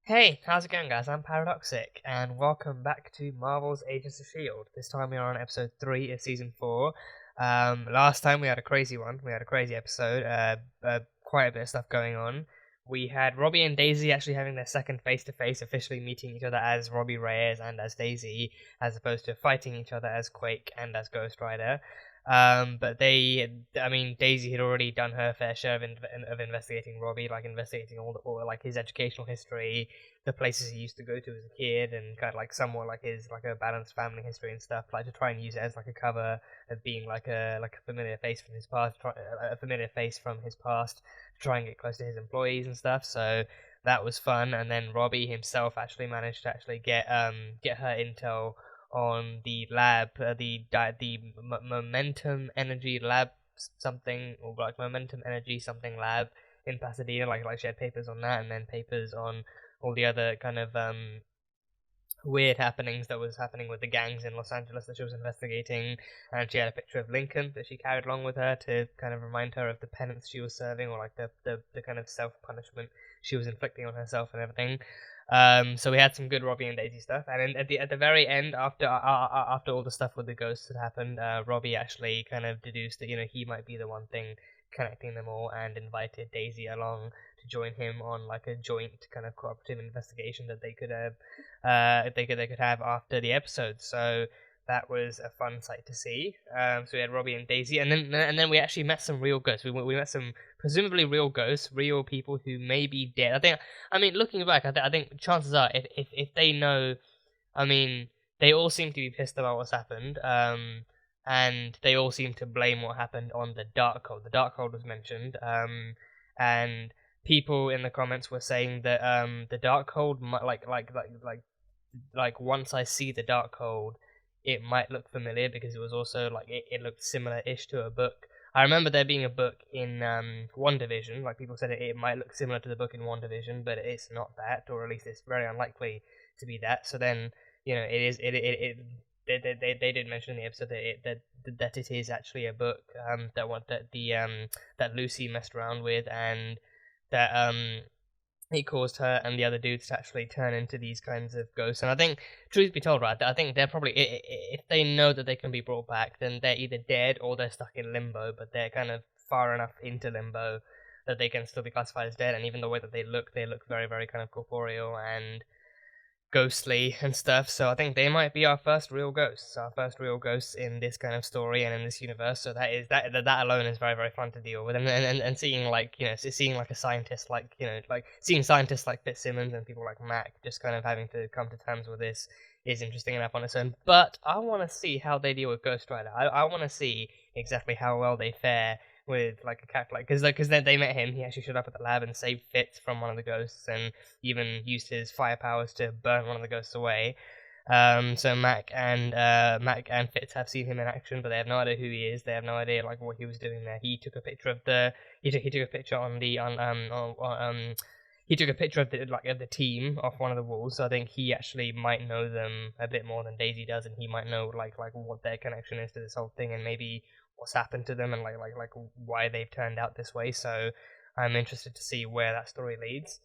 Hey, how's it going, guys? I'm Paradoxic, and welcome back to Marvel's Agents of S.H.I.E.L.D. This time we are on episode 3 of season 4. Last time we had a crazy one. We had a crazy episode. Quite a bit of stuff going on. We had Robbie and Daisy actually having their second face-to-face, officially meeting each other as Robbie Reyes and as Daisy, as opposed to fighting each other as Quake and as Ghost Rider. But Daisy had already done her fair share of investigating Robbie, like investigating all like his educational history, the places he used to go to as a kid, and kind of like somewhat like his like a balanced family history and stuff, like to try and use it as like a cover of being like a familiar face from his past, a familiar face from his past, to try and get close to his employees and stuff. So that was fun. And then Robbie himself actually managed to actually get her intel on the lab, momentum energy lab something, or like momentum energy something lab in Pasadena. Like she had papers on that, and then papers on all the other kind of weird happenings that was happening with the gangs in Los Angeles that she was investigating. And she had a picture of Lincoln that she carried along with her to kind of remind her of the penance she was serving, or like the kind of self punishment she was inflicting on herself and everything. So we had some good Robbie and Daisy stuff, and then at the very end, after all the stuff with the ghosts had happened, Robbie actually kind of deduced that he might be the one thing connecting them all, and invited Daisy along to join him on like a joint kind of cooperative investigation that they could have after the episode. So that was a fun sight to see. So we had Robbie and Daisy, and then we actually met some real ghosts. We met some presumably real ghosts, real people who may be dead. Looking back, I think chances are, if they know, they all seem to be pissed about what's happened. And they all seem to blame what happened on the Darkhold. The Darkhold was mentioned, and people in the comments were saying that the Darkhold might like once I see the Darkhold, it might look familiar, because it was also like it looked similar-ish to a book. I remember there being a book in WandaVision. Like people said, it might look similar to the book in WandaVision, but it's not that, or at least it's very unlikely to be that. So then it is they did mention in the episode that it is actually a book that Lucy messed around with, and that it caused her and the other dudes to actually turn into these kinds of ghosts. And I think, truth be told, right, I think they're probably, if they know that they can be brought back, then they're either dead or they're stuck in limbo, but they're kind of far enough into limbo that they can still be classified as dead. And even the way that they look very, very kind of corporeal and ghostly and stuff. So I think they might be our first real ghosts in this kind of story and in this universe. So that alone is very, very fun to deal with. And seeing seeing like a scientist, seeing scientists like Simmons and people like Mac just kind of having to come to terms with this is interesting enough on its own. But I want to see how they deal with Ghost Rider. I want to see exactly how well they fare with like a character, because then they met him. He actually showed up at the lab and saved Fitz from one of the ghosts, and even used his fire powers to burn one of the ghosts away. So Mac and Fitz have seen him in action, but they have no idea who he is. They have no idea like what he was doing there. He took a picture of he took a picture he took a picture of the team off one of the walls. So I think he actually might know them a bit more than Daisy does, and he might know like what their connection is to this whole thing, and maybe what's happened to them, and like why they've turned out this way. So I'm interested to see where that story leads.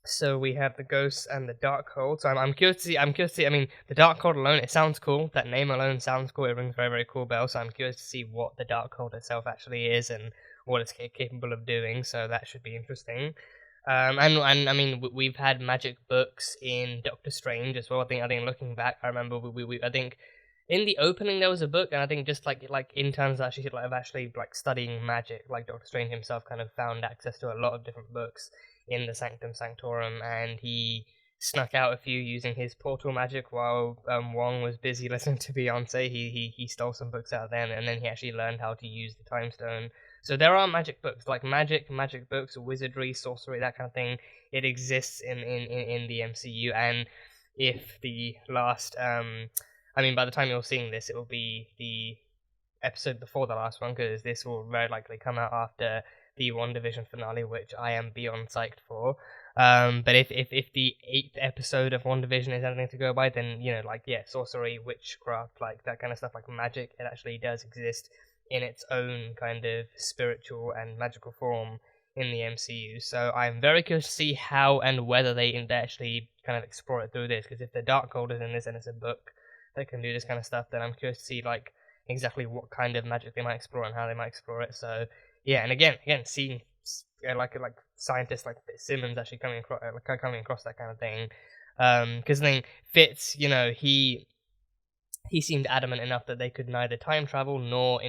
So we have the ghosts and the Darkhold. So I'm curious to see. The Darkhold alone, it sounds cool. That name alone sounds cool. It rings very, very cool bell. So I'm curious to see what the Darkhold itself actually is and what it's capable of doing. So that should be interesting. We've had magic books in Doctor Strange as well. I think looking back, I remember I think in the opening there was a book, and I think just like in terms of actually studying magic, like Doctor Strange himself kind of found access to a lot of different books in the Sanctum Sanctorum, and he snuck out a few using his portal magic while Wong was busy listening to Beyonce. He stole some books out of there, and then he actually learned how to use the Time Stone. So there are magic books, like magic books, wizardry, sorcery, that kind of thing. It exists in the MCU, and if the last by the time you're seeing this, it will be the episode before the last one, because this will very likely come out after the WandaVision finale, which I am beyond psyched for. But if the 8th episode of WandaVision is anything to go by, then sorcery, witchcraft, like that kind of stuff, like magic, it actually does exist in its own kind of spiritual and magical form in the MCU. So I'm very curious to see how and whether they actually kind of explore it through this. Because if the Darkhold is in this and it's a book that can do this kind of stuff, then I'm curious to see like exactly what kind of magic they might explore and how they might explore it. So yeah, and again, seeing like scientists like Simmons actually coming across that kind of thing. Because I think Fitz, he seemed adamant enough that they could neither time travel nor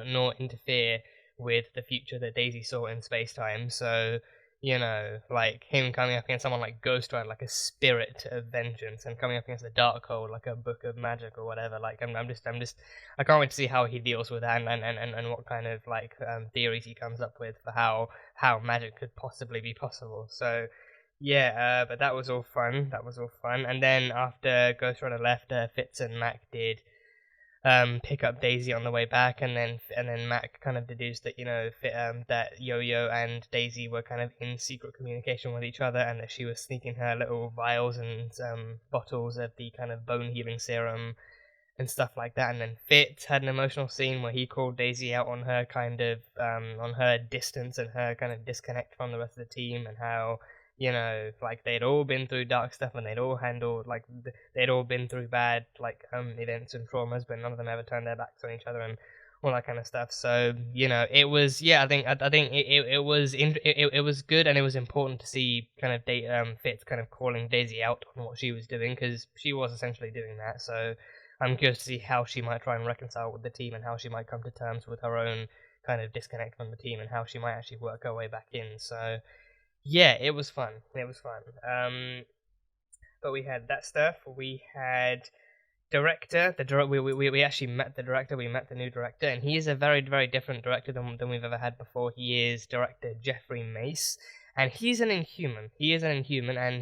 nor interfere with the future that Daisy saw in space time. So like him coming up against someone like Ghost Rider, like a spirit of vengeance, and coming up against the Darkhold, like a book of magic or whatever. Like I'm just I can't wait to see how he deals with that and what kind of theories he comes up with for how magic could possibly be possible. So yeah, but that was all fun. And then after Ghost Rider left, Fitz and Mac did pick up Daisy on the way back, and then Mac kind of deduced that that Yo-Yo and Daisy were kind of in secret communication with each other, and that she was sneaking her little vials and bottles of the kind of bone healing serum and stuff like that. And then Fitz had an emotional scene where he called Daisy out on her kind of on her distance and her kind of disconnect from the rest of the team, and how like they'd all been through dark stuff and they'd all handled they'd all been through bad events and traumas, but none of them ever turned their backs on each other and all that kind of stuff. So it was I think it was good, and it was important to see kind of Fitz kind of calling Daisy out on what she was doing, because she was essentially doing that. So I'm curious to see how she might try and reconcile with the team, and how she might come to terms with her own kind of disconnect from the team, and how she might actually work her way back in. So yeah, it was fun. But we had that stuff. We had director. We actually met the director. We met the new director, and he is a very, very different director than we've ever had before. He is director Jeffrey Mace, and he's an Inhuman. And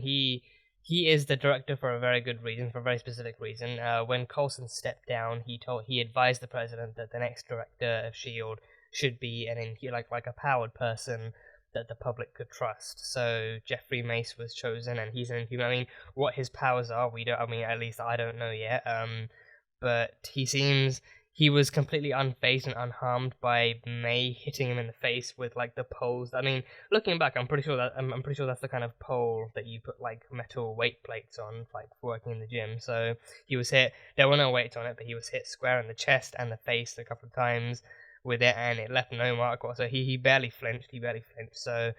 he is the director for a very good reason, for a very specific reason. When Coulson stepped down, he advised the president that the next director of Shield should be like a powered person that the public could trust. So Jeffrey Mace was chosen, and he's an Inhuman. I mean, what his powers are, we don't. I mean, at least I don't know yet. But he was completely unfazed and unharmed by May hitting him in the face with like the poles. I mean, looking back, I'm pretty sure that's the kind of pole that you put like metal weight plates on, like for working in the gym. So he was hit. There were no weights on it, but he was hit square in the chest and the face a couple of times with it, and it left no mark. So he barely flinched. So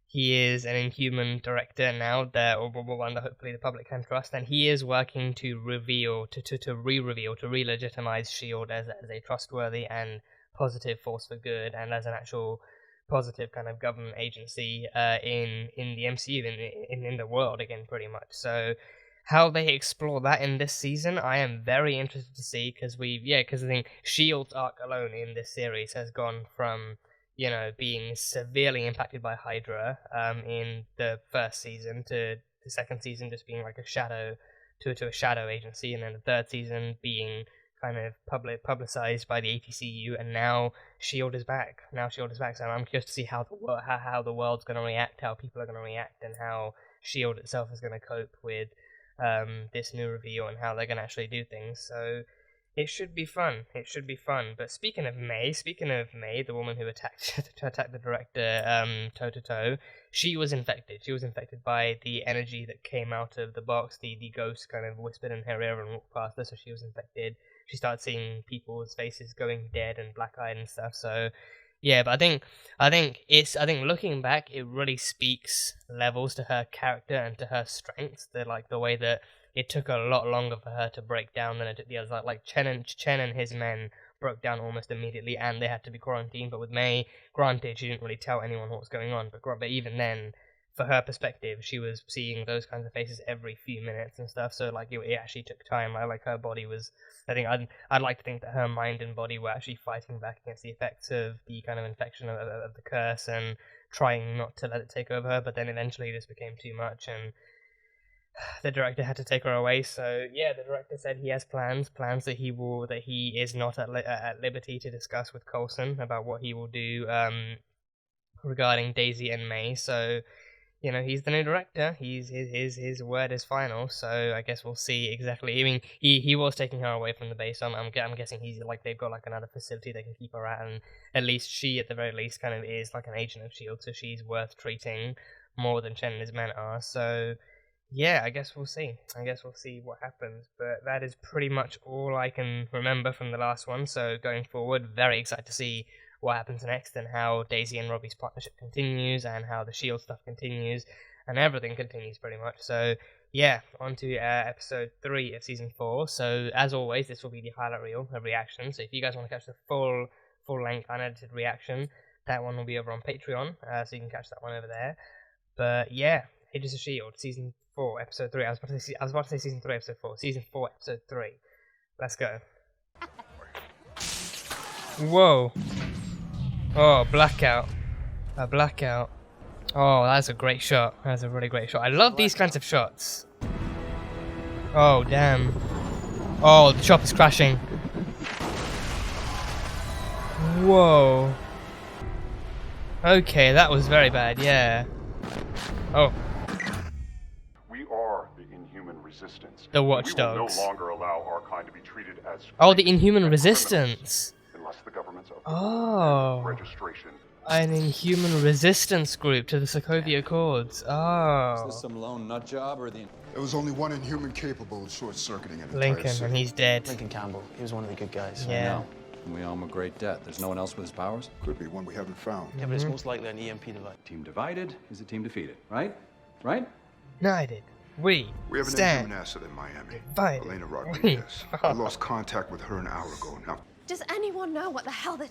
he is an Inhuman director now, or one that hopefully the public can trust, and he is working to re-legitimize Shield as a trustworthy and positive force for good, and as an actual positive kind of government agency in the MCU, in the world again, pretty much. So how they explore that in this season, I am very interested to see, because I think Shield's arc alone in this series has gone from being severely impacted by Hydra in the first season, to the second season just being like a shadow to a shadow agency, and then the third season being kind of publicized by the ATCU, and now Shield is back. So I'm curious to see how the world's going to react, how people are going to react, and how Shield itself is going to cope with this new reveal, and how they're going to actually do things. So it should be fun. But speaking of May, the woman who attacked the director toe to toe, she was infected. She was infected by the energy that came out of the box. The ghost kind of whispered in her ear and walked past her, so she was infected. She started seeing people's faces going dead and black-eyed and stuff. So yeah, but I think looking back, it really speaks levels to her character and to her strengths. The way that it took a lot longer for her to break down than it took the others. Like Chen and his men broke down almost immediately, and they had to be quarantined. But with May, granted, she didn't really tell anyone what was going on. But even then, for her perspective, she was seeing those kinds of faces every few minutes and stuff. So like it actually took time. Like her body was. I think I'd like to think that her mind and body were actually fighting back against the effects of the kind of infection of the curse, and trying not to let it take over her. But then eventually this became too much, and the director had to take her away. So yeah, the director said he has plans that he is not at liberty to discuss with Coulson about what he will do regarding Daisy and May. So you know, he's the new director. His word is final. So I guess we'll see exactly. I mean, he was taking her away from the base. I'm guessing he's like they've got like another facility they can keep her at, and at least she, at the very least, kind of is like an agent of Shield, so she's worth treating more than Chen and his men are. So yeah, I guess we'll see. I guess we'll see what happens. But that is pretty much all I can remember from the last one. So going forward, very excited to see what happens next and how Daisy and Robbie's partnership continues and how the Shield stuff continues and everything continues pretty much. So yeah, on to episode 3 of season 4. So as always, this will be the highlight reel of reaction. So if you guys want to catch the full-length unedited reaction, that one will be over on Patreon, so you can catch that one over there. But yeah, Agents of Shield season 4 episode 3. I was about to say season 3 episode 4. Season 4 episode 3. Let's go. Whoa. Oh, blackout. A blackout. Oh, that's a great shot. That's a really great shot. I love these kinds of shots. Oh, damn. Oh, the chopper's crashing. Whoa. Okay, that was very bad, yeah. Oh. We are the Inhuman Resistance. The Watchdogs. We will no longer allow our kind to be treated as oh, the Inhuman Resistance. Unless the government's registration. An Inhuman Resistance group to the Sokovia Accords. Oh. Is this some lone nut job or the... There was only one Inhuman capable of short-circuiting an entire Lincoln, city. and he's dead. Lincoln Campbell. He was one of the good guys. Yeah. I know. And we owe him a great debt. There's no one else with his powers? Could be one we haven't found. Yeah, but it's most likely an EMP device. Team divided is a team defeated, right? Right? United. We have an stand. Inhuman asset in Miami. Divided. Elena Rodriguez. I lost contact with her an hour ago. Now, does anyone know what the hell that...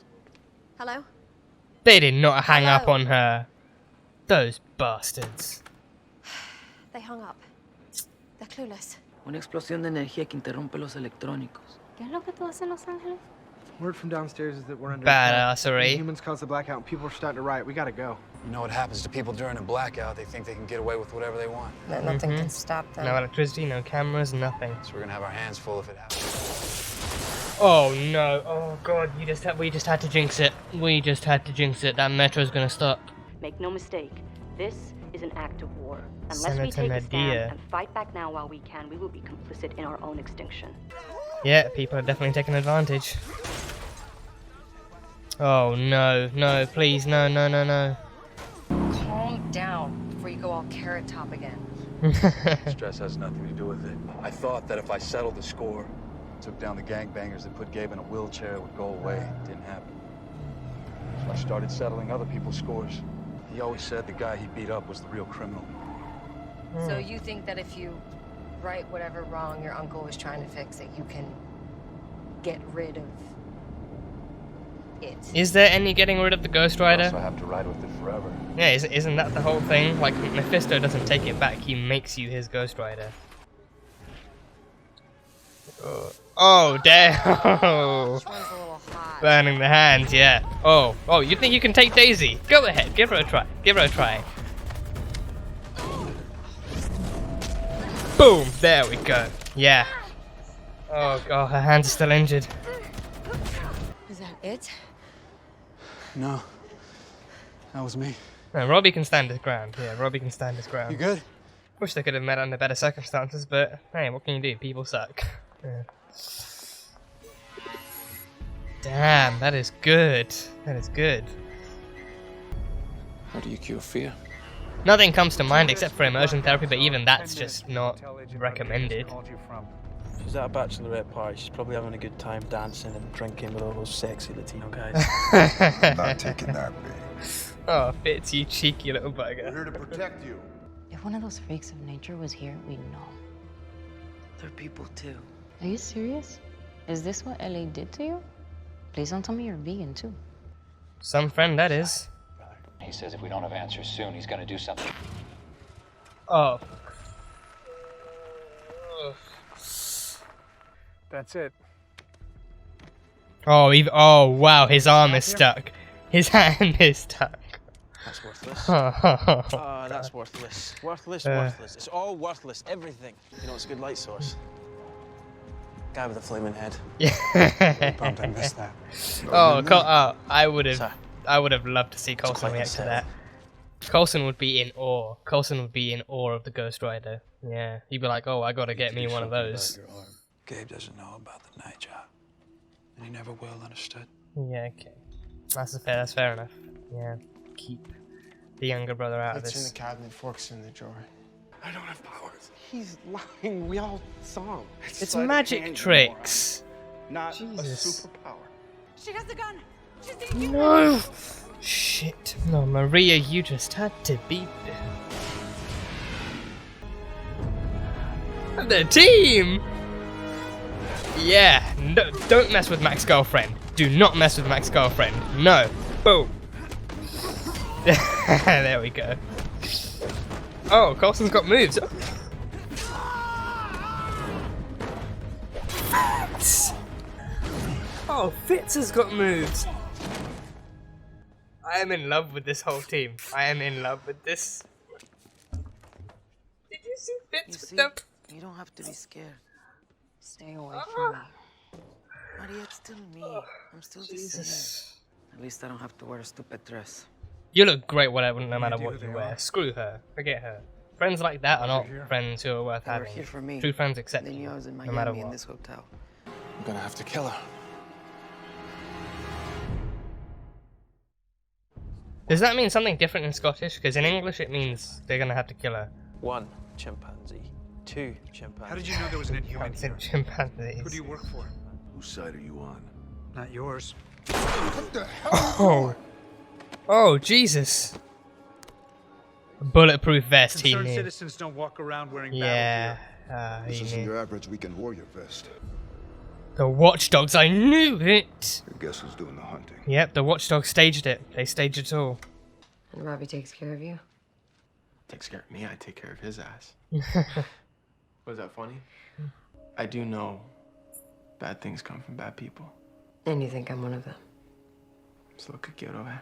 Hello? They did not hang up Hello? on her. Those bastards. They hung up. They're clueless. Una explosión de energía que interrumpe los electrónicos. ¿Qué es lo que tú haces en Los Ángeles? Word from downstairs is that we're under Badassery. Humans caused the blackout and people are starting to riot. We gotta go. You know what happens to people during a blackout? They think they can get away with whatever they want. Nothing can stop them. No electricity, no cameras, nothing. So we're gonna have our hands full if it happens. Oh no! Oh god! We just had to jinx it. We just had to jinx it. That metro's gonna stop. Make no mistake, this is an act of war. Unless Senator we take a Nadia. stand and fight back now while we can, we will be complicit in our own extinction. Yeah, people are definitely taking advantage. Oh no, no, please, no, no, no, no. Calm down before you go all carrot top again. Stress has nothing to do with it. I thought that if I settled the score, took down the gangbangers that put Gabe in a wheelchair, it would go away. It didn't happen. So I started settling other people's scores. He always said the guy he beat up was the real criminal. So you think that if you right whatever wrong your uncle was trying to fix, that you can get rid of it? Is there any getting rid of the Ghost Rider? So I have to ride with it forever. Yeah, isn't that the whole thing? Like, Mephisto doesn't take it back, he makes you his Ghost Rider. Oh, damn! This one's a little hot. Burning the hands, yeah. Oh, you think you can take Daisy? Go ahead, give her a try. Give her a try. Boom! There we go. Yeah. Oh god, her hands are still injured. Is that it? No. That was me. No, Robbie can stand his ground. Yeah, Robbie can stand his ground. You good? Wish they could have met under better circumstances, but hey, what can you do? People suck. Yeah. Damn, that is good. That is good. How do you cure fear? Nothing comes to mind except for immersion therapy, but even that's just not recommended. She's at a bachelorette party. She's probably having a good time dancing and drinking with all those sexy Latino guys. I'm not taking that bait. Oh, Fitz, you cheeky little We're bugger. here to protect you. If one of those freaks of nature was here, we'd know. They're people too. Are you serious? Is this what LA did to you? Please don't tell me you're vegan too. Some friend, that is. He says if we don't have answers soon, he's gonna do something. Oh. That's it. Oh, wow, his arm is stuck. His hand is stuck. That's worthless. Oh, That's worthless. Worthless, worthless. It's all worthless. Everything. You know, it's a good light source. Guy with a flaming head. Yeah. Bummed I missed that. Oh, I would have loved to see Coulson quite react to sad. that. Coulson would be in awe. Coulson would be in awe of the Ghost Rider. Yeah, he'd be like, "Oh, I gotta get me one of those." Gabe doesn't know about the night job, and he never will. Understood? Yeah, okay. That's fair enough. Yeah, keep the younger brother out of It's in this. the cabinet, forks in the drawer. I don't have powers. He's lying. We all saw him. It's magic tricks. Not Jesus. a superpower. She has the gun. She's taking No! Shit. No, Maria, you just had to be... The team! Yeah, no, don't mess with Mac's girlfriend. Do not mess with Mac's girlfriend. No. Boom. There we go. Oh, Coulson's got moves. Fitz! Oh, Fitz has got moves. I am in love with this whole team. I am in love with this. Did you see Fitz with them? You don't have to be scared. Stay away from me. Maria, it's still me. I'm still the same. At least I don't have to wear a stupid dress. You look great whatever, no matter what you wear. Screw her. Forget her. Friends like that are not friends who are worth They were having. here for me. True friends accept They you, knew I was in no matter Miami in what. this hotel. I'm gonna have to kill her. Does that mean something different in Scottish? Because in English it means they're gonna have to kill her. 1 chimpanzee, 2 chimpanzee. How did you know there was an inhuman here? Chimpanzees. Who do you work for? Whose side are you on? Not yours. What the hell? Oh. Oh, Jesus. Bulletproof vest, he Concerned knew. citizens don't walk around wearing Yeah, battle gear. he This isn't knew. your average weekend warrior vest. The Watchdogs, I knew it! I guess who's doing the hunting? Yep, the Watchdogs staged it. They staged it all. And Robbie takes care of you? Takes care of me, I take care of his ass. Was that funny? I do know bad things come from bad people. And you think I'm one of them? Es lo que quiero ver.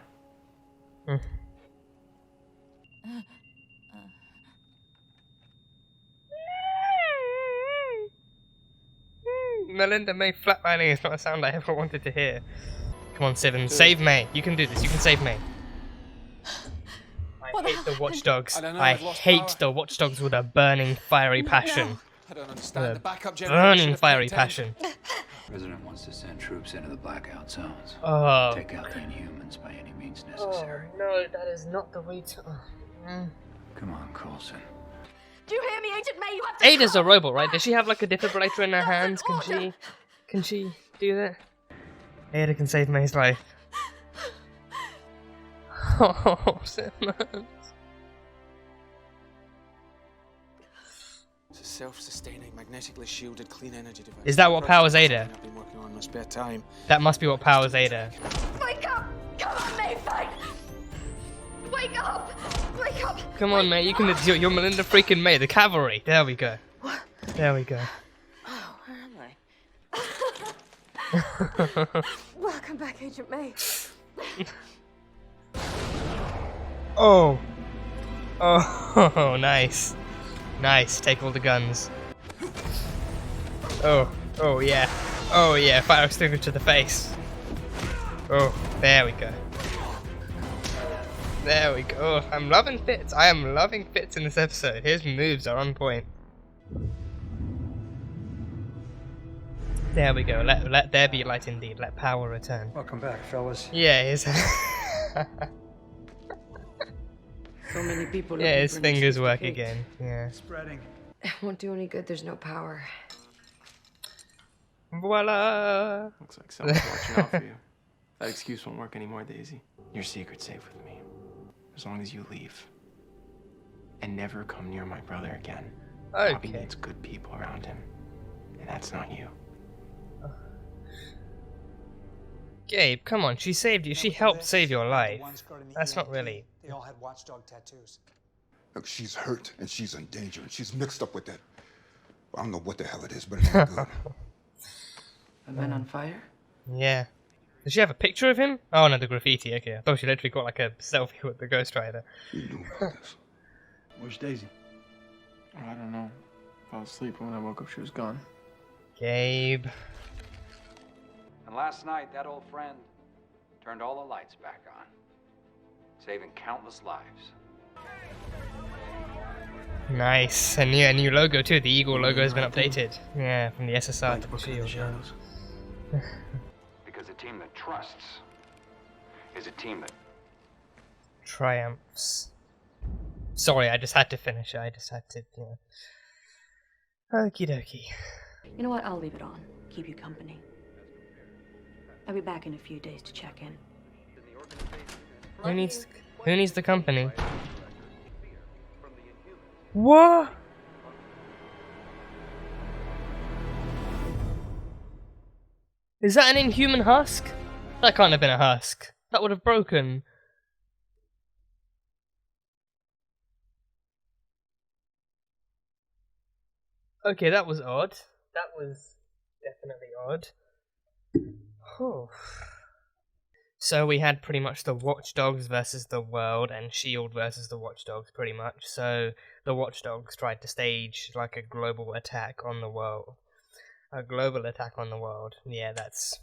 Melinda May flatlining is not a sound I ever wanted to hear. Come on, Simmons, save May. You can do this. You can save May. I hate the Watchdogs. I hate the Watchdogs with a burning, fiery passion. I don't understand. The backup Burning, fiery passion. President wants to send troops into the blackout zones. Oh. Take out the Inhumans by any means necessary. Oh, no, that is not the way to... Come on, Coulson. Do you hear me, Agent May? You have to Ada's a robot, right? Does she have like a defibrillator in her hands? Can she do that? Ada can save May's life. Oh, Simmons. It's a self-sustaining, magnetically shielded, clean energy device. Is that what powers Ada? I've been working on in my spare time. That must be what powers Ada. Wake up! Come on, May, fight! Wake up! Wake up! Come on, May, you can. You're Melinda freaking May, the cavalry. There we go. There we go. Oh, where am I? Welcome back, Agent May. Oh. Oh, nice. Nice, take all the guns. Oh, oh yeah. Oh yeah, fire extinguisher to the face. Oh, there we go. There we go. Oh, I'm loving Fitz. I am loving Fitz in this episode. His moves are on point. There we go. Let there be light indeed. Let power return. Welcome back, fellas. Yeah, his So many people. yeah, looking his for fingers Mrs. work Kate. again. Yeah. Spreading. It won't do any good, there's no power. Voila! Looks like someone's watching out for you. That excuse won't work anymore, Daisy. Your secret's safe with me. As long as you leave. And never come near my brother again. Robbie Okay. needs good people around him. And that's not you. Gabe, come on, she saved you. She helped save your life. That's not really. They all had watchdog tattoos. Look, she's hurt and she's in danger and she's mixed up with that. I don't know what the hell it is, but it ain't good. The man on fire? Yeah. Does she have a picture of him? Oh no, the graffiti. Okay, I thought she literally got like a selfie with the Ghost Rider. Where's Daisy? I don't know. Fell asleep when I woke up, she was gone. Gabe. And last night, that old friend turned all the lights back on, saving countless lives. Nice, and yeah, new logo too. The eagle logo has been updated. Yeah, from the SSR to the shield. Because a team that trusts is a team that triumphs. Sorry, I just had to finish it. I just had to, you know. Okie dokie. You know what? I'll leave it on. Keep you company. I'll be back in a few days to check in. Who needs the company? What? Is that an inhuman husk? That can't have been a husk. That would have broken. Okay, that was odd. That was definitely odd. Oh. So we had pretty much the Watchdogs versus the world, and S.H.I.E.L.D. versus the Watchdogs, pretty much. So the Watchdogs tried to stage like a global attack on the world. A global attack on the world. Yeah, that's...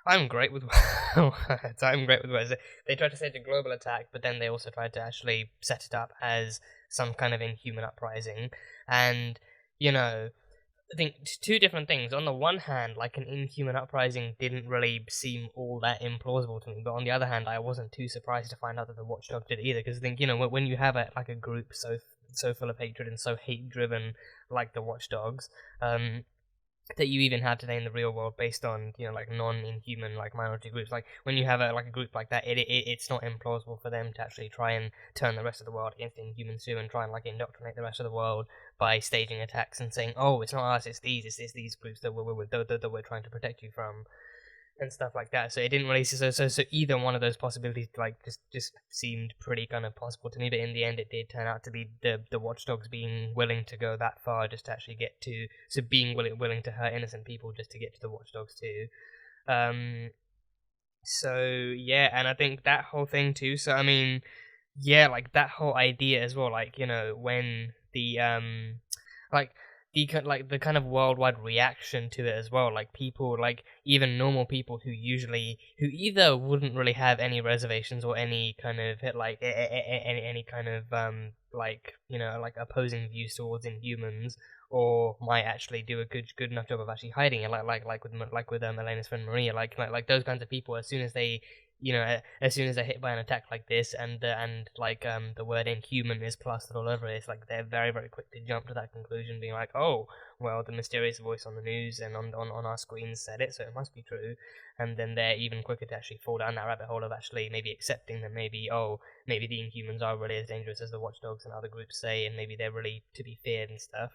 I'm great with words. I'm great with words. They tried to stage a global attack, but then they also tried to actually set it up as some kind of inhuman uprising. And, you know, I think two different things. On the one hand, like an inhuman uprising didn't really seem all that implausible to me, but on the other hand, I wasn't too surprised to find out that the Watchdogs did either, because I think, you know, when you have a group so full of hatred and so hate-driven like the Watchdogs, that you even have today in the real world, based on, you know, like non-inhuman like minority groups, like when you have a group like that, it's not implausible for them to actually try and turn the rest of the world against the Inhumans too, and try and like indoctrinate the rest of the world by staging attacks and saying, oh, it's not us, it's these groups that we're trying to protect you from, and stuff like that. So it didn't really so either one of those possibilities like just seemed pretty kind of possible to me, but in the end it did turn out to be the Watchdogs being willing to go that far just to actually get to, so being willing to hurt innocent people just to get to the Watchdogs too. So yeah, and I think that whole thing too, so I mean, yeah, like that whole idea as well, like, you know, when the the kind of worldwide reaction to it as well, like people, like even normal people who either wouldn't really have any reservations or any kind of like any kind of like, you know, like opposing views towards Inhumans, or might actually do a good enough job of actually hiding it, like with Elena's friend Maria, like those kinds of people, as soon as they, you know, as soon as they're hit by an attack like this, and the word inhuman is plastered all over it, it's like they're very, very quick to jump to that conclusion, being like, oh, well, the mysterious voice on the news and on our screens said it, so it must be true. And then they're even quicker to actually fall down that rabbit hole of actually maybe accepting that maybe the Inhumans are really as dangerous as the Watchdogs and other groups say, and maybe they're really to be feared and stuff.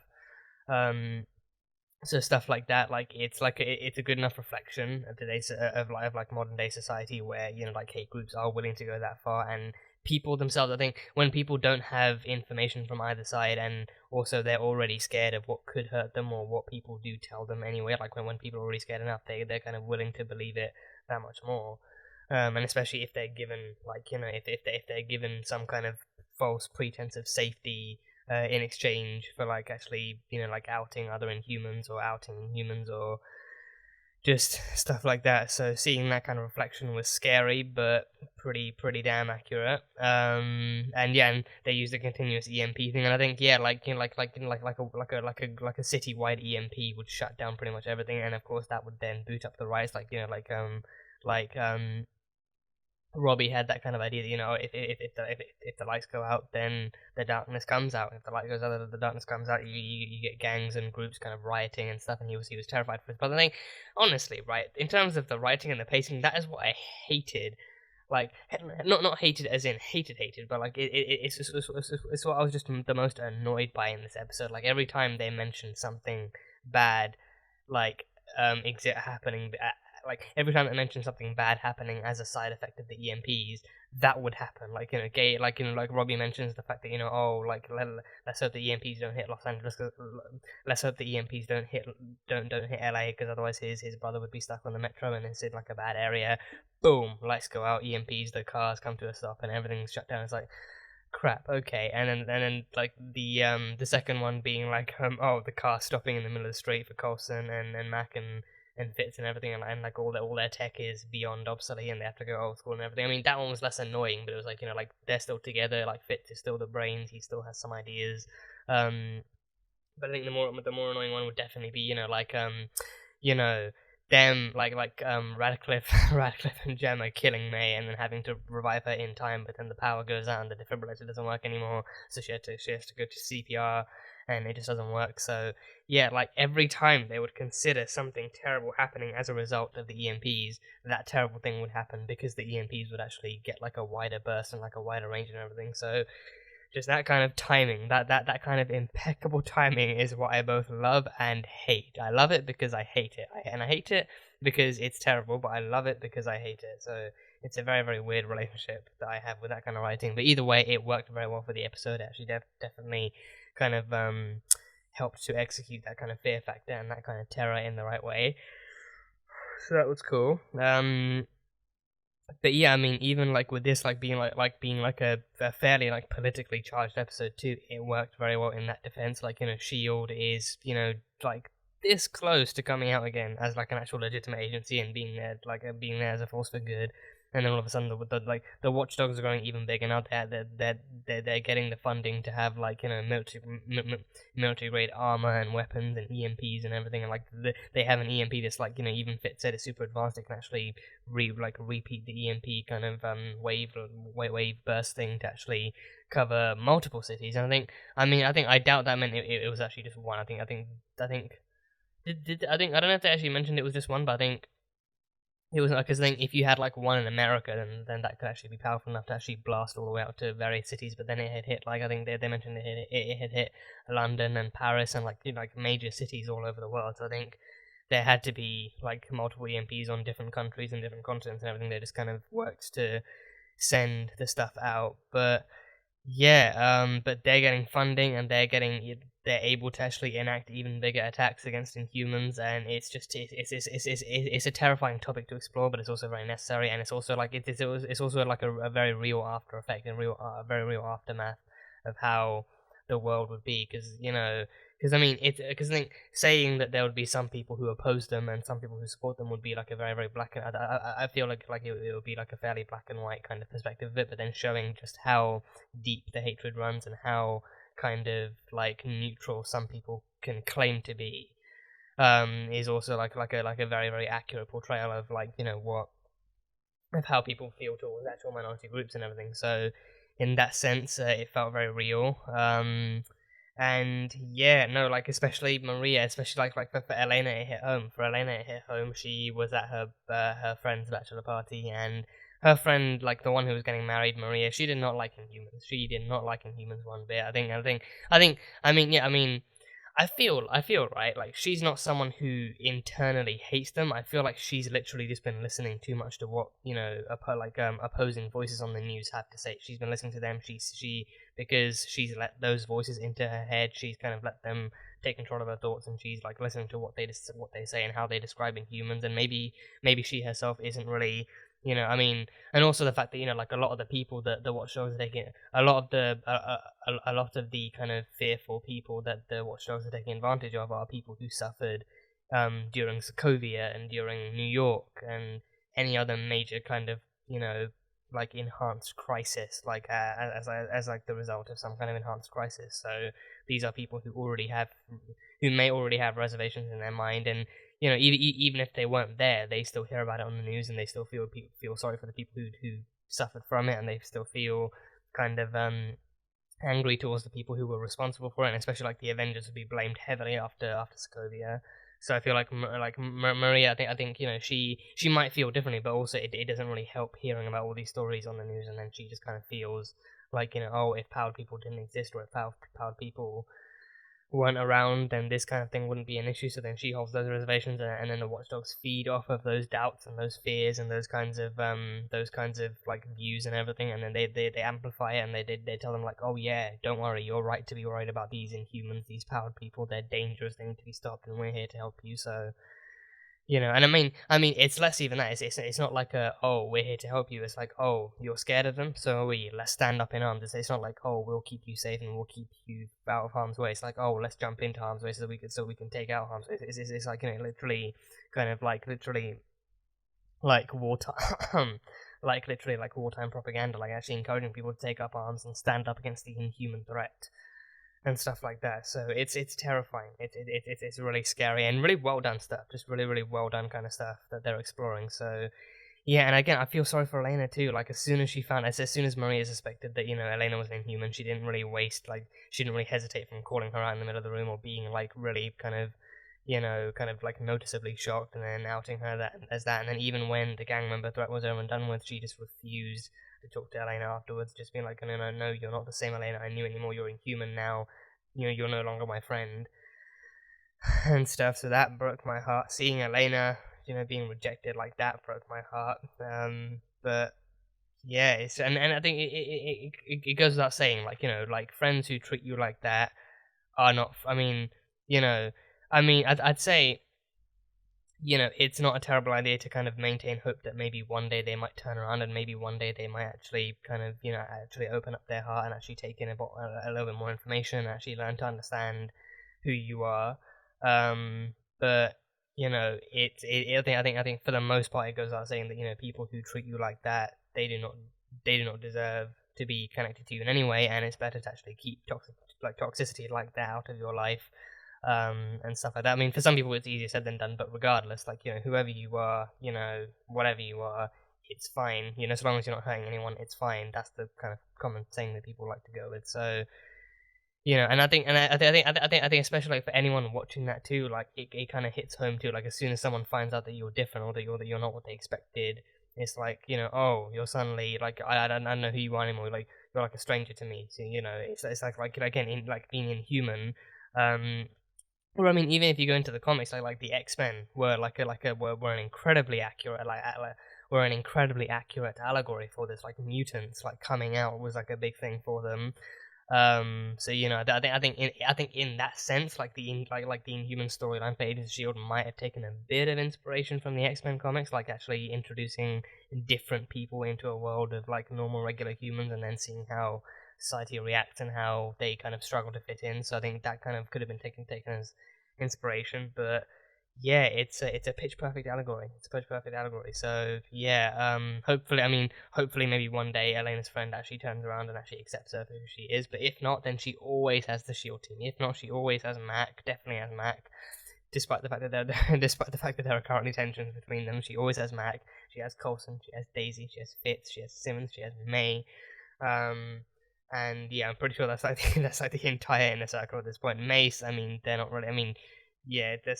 So stuff like that, like it's a good enough reflection of today's of modern day society, where, you know, like hate groups are willing to go that far, and people themselves, I think, when people don't have information from either side, and also they're already scared of what could hurt them or what people do tell them anyway, like when people are already scared enough, they're kind of willing to believe it that much more, and especially if they're given, like, you know, if they're given some kind of false pretense of safety in exchange for, like, actually, you know, like outing other Inhumans or outing humans or just stuff like that. So seeing that kind of reflection was scary, but pretty damn accurate. And yeah, and they used a continuous EMP thing, and I think, yeah, like, you know, like a citywide EMP would shut down pretty much everything, and of course that would then boot up the riots, like, you know, like Robbie had that kind of idea that, you know, if the lights go out, then the darkness comes out. If the light goes out, the darkness comes out. You get gangs and groups kind of rioting and stuff, and he was terrified for it. But I think, honestly, right, in terms of the writing and the pacing, that is what I hated. Like, not hated as in hated, but like it's what I was just the most annoyed by in this episode. Like, every time they mentioned something bad, like happening. Like, every time it mentioned something bad happening as a side effect of the EMPs, that would happen. Like, you know, like Robbie mentions the fact that, you know, oh, like, let's hope the EMPs don't hit Los Angeles. Let's hope the EMPs don't hit LA, because otherwise his brother would be stuck on the metro and it's in like a bad area. Boom, lights go out, EMPs, the cars come to a stop, and everything's shut down. It's like, crap, okay. And then like the second one being like, oh, the car stopping in the middle of the street for Coulson and Mac and fits and everything, and like all their tech is beyond obsolete, and they have to go old school and everything. I mean, that one was less annoying, but it was like, you know, like they're still together. Like Fitz is still the brains. He still has some ideas. But I think the more annoying one would definitely be, you know, like you know, them like Radcliffe Radcliffe and Gemma killing May and then having to revive her in time, but then the power goes out and the defibrillator doesn't work anymore, so she has to go to CPR and it just doesn't work. So yeah, like every time they would consider something terrible happening as a result of the EMPs, that terrible thing would happen because the EMPs would actually get like a wider burst and like a wider range and everything. So just that kind of timing, that kind of impeccable timing is what I both love and hate. I love it because I hate it, and I hate it because it's terrible, but I love it because I hate it. So it's a very, very weird relationship that I have with that kind of writing. But either way, it worked very well for the episode. It actually definitely kind of helped to execute that kind of fear factor and that kind of terror in the right way. So that was cool. But yeah, I mean, even like with this, like being a fairly like politically charged episode too, it worked very well in that defense. Like, you know, Shield is, you know, like this close to coming out again as like an actual legitimate agency and being there, like being there as a force for good. And then all of a sudden, the Watchdogs are growing even bigger now. They're getting the funding to have like, you know, military grade armor and weapons and EMPs and everything. And like they have an EMP that's like, you know, even Fitz said it's super advanced. It can actually repeat the EMP kind of wave burst thing to actually cover multiple cities. And I doubt that meant it was actually just one. I don't know if they actually mentioned it was just one, but I think it was because I think if you had like one in America, then that could actually be powerful enough to actually blast all the way out to various cities. But then it had hit, like I think they mentioned it had hit London and Paris and like, you know, like major cities all over the world. So I think there had to be like multiple EMPs on different countries and different continents and everything. They just kind of worked to send the stuff out. But yeah, but they're getting funding and they're able to actually enact even bigger attacks against Inhumans, and it's a terrifying topic to explore, but it's also very necessary, and it's also like it's also like a very real after effect and very real aftermath of how the world would be, because I think saying that there would be some people who oppose them and some people who support them would be like a very, very black and I feel like it would be like a fairly black and white kind of perspective of it, but then showing just how deep the hatred runs and how kind of like neutral some people can claim to be is also like a very, very accurate portrayal of like, you know, of how people feel towards actual minority groups and everything. So in that sense, it felt very real. And yeah, no, like especially Maria, especially like for Elena, it hit home. For Elena, it hit home. She was at her friend's bachelor party, and her friend, like the one who was getting married, Maria, she did not like Inhumans. She did not like Inhumans one bit. I feel right. Like she's not someone who internally hates them. I feel like she's literally just been listening too much to what, you know, opposing voices on the news have to say. She's been listening to them. Because she's let those voices into her head. She's kind of let them take control of her thoughts, and she's like listening to what they say and how they describe Inhumans. And maybe she herself isn't really, you know, I mean, and also the fact that, you know, like a lot of the people that the Watchdogs are taking, a lot of the kind of fearful people that the Watchdogs are taking advantage of are people who suffered during Sokovia and during New York and any other major kind of, you know, like enhanced crisis, like as like the result of some kind of enhanced crisis. So these are people who may already have reservations in their mind, and you know, even if they weren't there, they still hear about it on the news, and they still feel sorry for the people who suffered from it, and they still feel kind of angry towards the people who were responsible for it, and especially like the Avengers would be blamed heavily after Sokovia. So I feel like Maria, I think you know, she might feel differently, but also it doesn't really help hearing about all these stories on the news, and then she just kind of feels like, you know, oh, if powered people didn't exist, or if powered people weren't around, then this kind of thing wouldn't be an issue. So then she holds those reservations, and then the Watchdogs feed off of those doubts and those fears and those kinds of like views and everything, and then they amplify it, and they tell them like, oh yeah, don't worry, you're right to be worried about these Inhumans, these powered people, they're dangerous, they need to be stopped, and we're here to help you. So You know, and I mean, it's less even that. It's not like oh, we're here to help you. It's like, oh, you're scared of them, so are we. Let's stand up in arms. It's not like, oh, we'll keep you safe and we'll keep you out of harm's way. It's like, oh, let's jump into harm's way so we can take out harm's way. It's like, you know, literally, kind of like literally, like wartime, like literally like wartime propaganda, like actually encouraging people to take up arms and stand up against the inhuman threat. And stuff like that, so it's terrifying. It's really scary and really well done stuff. Just really well done kind of stuff that they're exploring. So yeah, and again, I feel sorry for Elena too. Like as soon as Maria suspected that, you know, Elena was an Inhuman, she didn't really she didn't really hesitate from calling her out in the middle of the room or being like really kind of, you know, kind of like noticeably shocked and then outing her as that. And then even when the gang member threat was over and done with, she just refused to talk to Elena afterwards, just being like, no, you're not the same Elena I knew anymore, you're Inhuman now, you know, you're no longer my friend, and stuff, so that broke my heart. Seeing Elena, you know, being rejected like that broke my heart, but, yeah, and I think it goes without saying, like, you know, like, friends who treat you like that are not, I mean, you know, I'd say, you know, it's not a terrible idea to kind of maintain hope that maybe one day they might turn around and maybe one day they might actually kind of, you know, actually open up their heart and actually take in a little bit more information and actually learn to understand who you are. But, you know, I think for the most part it goes without saying that, you know, people who treat you like that, they do not deserve to be connected to you in any way, and it's better to actually keep toxicity like that out of your life. And stuff like that. I mean, for some people it's easier said than done, but regardless, like, you know, whoever you are, you know, whatever you are, it's fine. You know, so long as you're not hurting anyone, it's fine. That's the kind of common saying that people like to go with. So, you know, and I think especially like for anyone watching that too, like it kind of hits home too. Like as soon as someone finds out that you're different or that you're not what they expected, it's like, you know, oh, you're suddenly like I don't know who you are anymore. Like you're like a stranger to me. So, you know, it's like again in like being inhuman. Or I mean, even if you go into the comics, like the X-Men were were an incredibly accurate were an incredibly accurate allegory for this. Like mutants like coming out was like a big thing for them. So you know, I think in that sense, like the Inhuman storyline for Agents of S.H.I.E.L.D. might have taken a bit of inspiration from the X-Men comics, like actually introducing different people into a world of like normal regular humans, and then seeing how society reacts and how they kind of struggle to fit in. So I think that kind of could have been taken as inspiration, but yeah, it's a pitch perfect allegory. It's a pitch perfect allegory. So yeah, hopefully maybe one day Elena's friend actually turns around and actually accepts her for who she is. But if not, then she always has the S.H.I.E.L.D. team. If not, she always has Mac. Definitely has Mac. Despite the fact that there are currently tensions between them, she always has Mac. She has Coulson. She has Daisy. She has Fitz. She has Simmons. She has May. And yeah, I'm pretty sure that's like the entire inner circle at this point. Mace, I mean, they're not really. I mean, yeah, that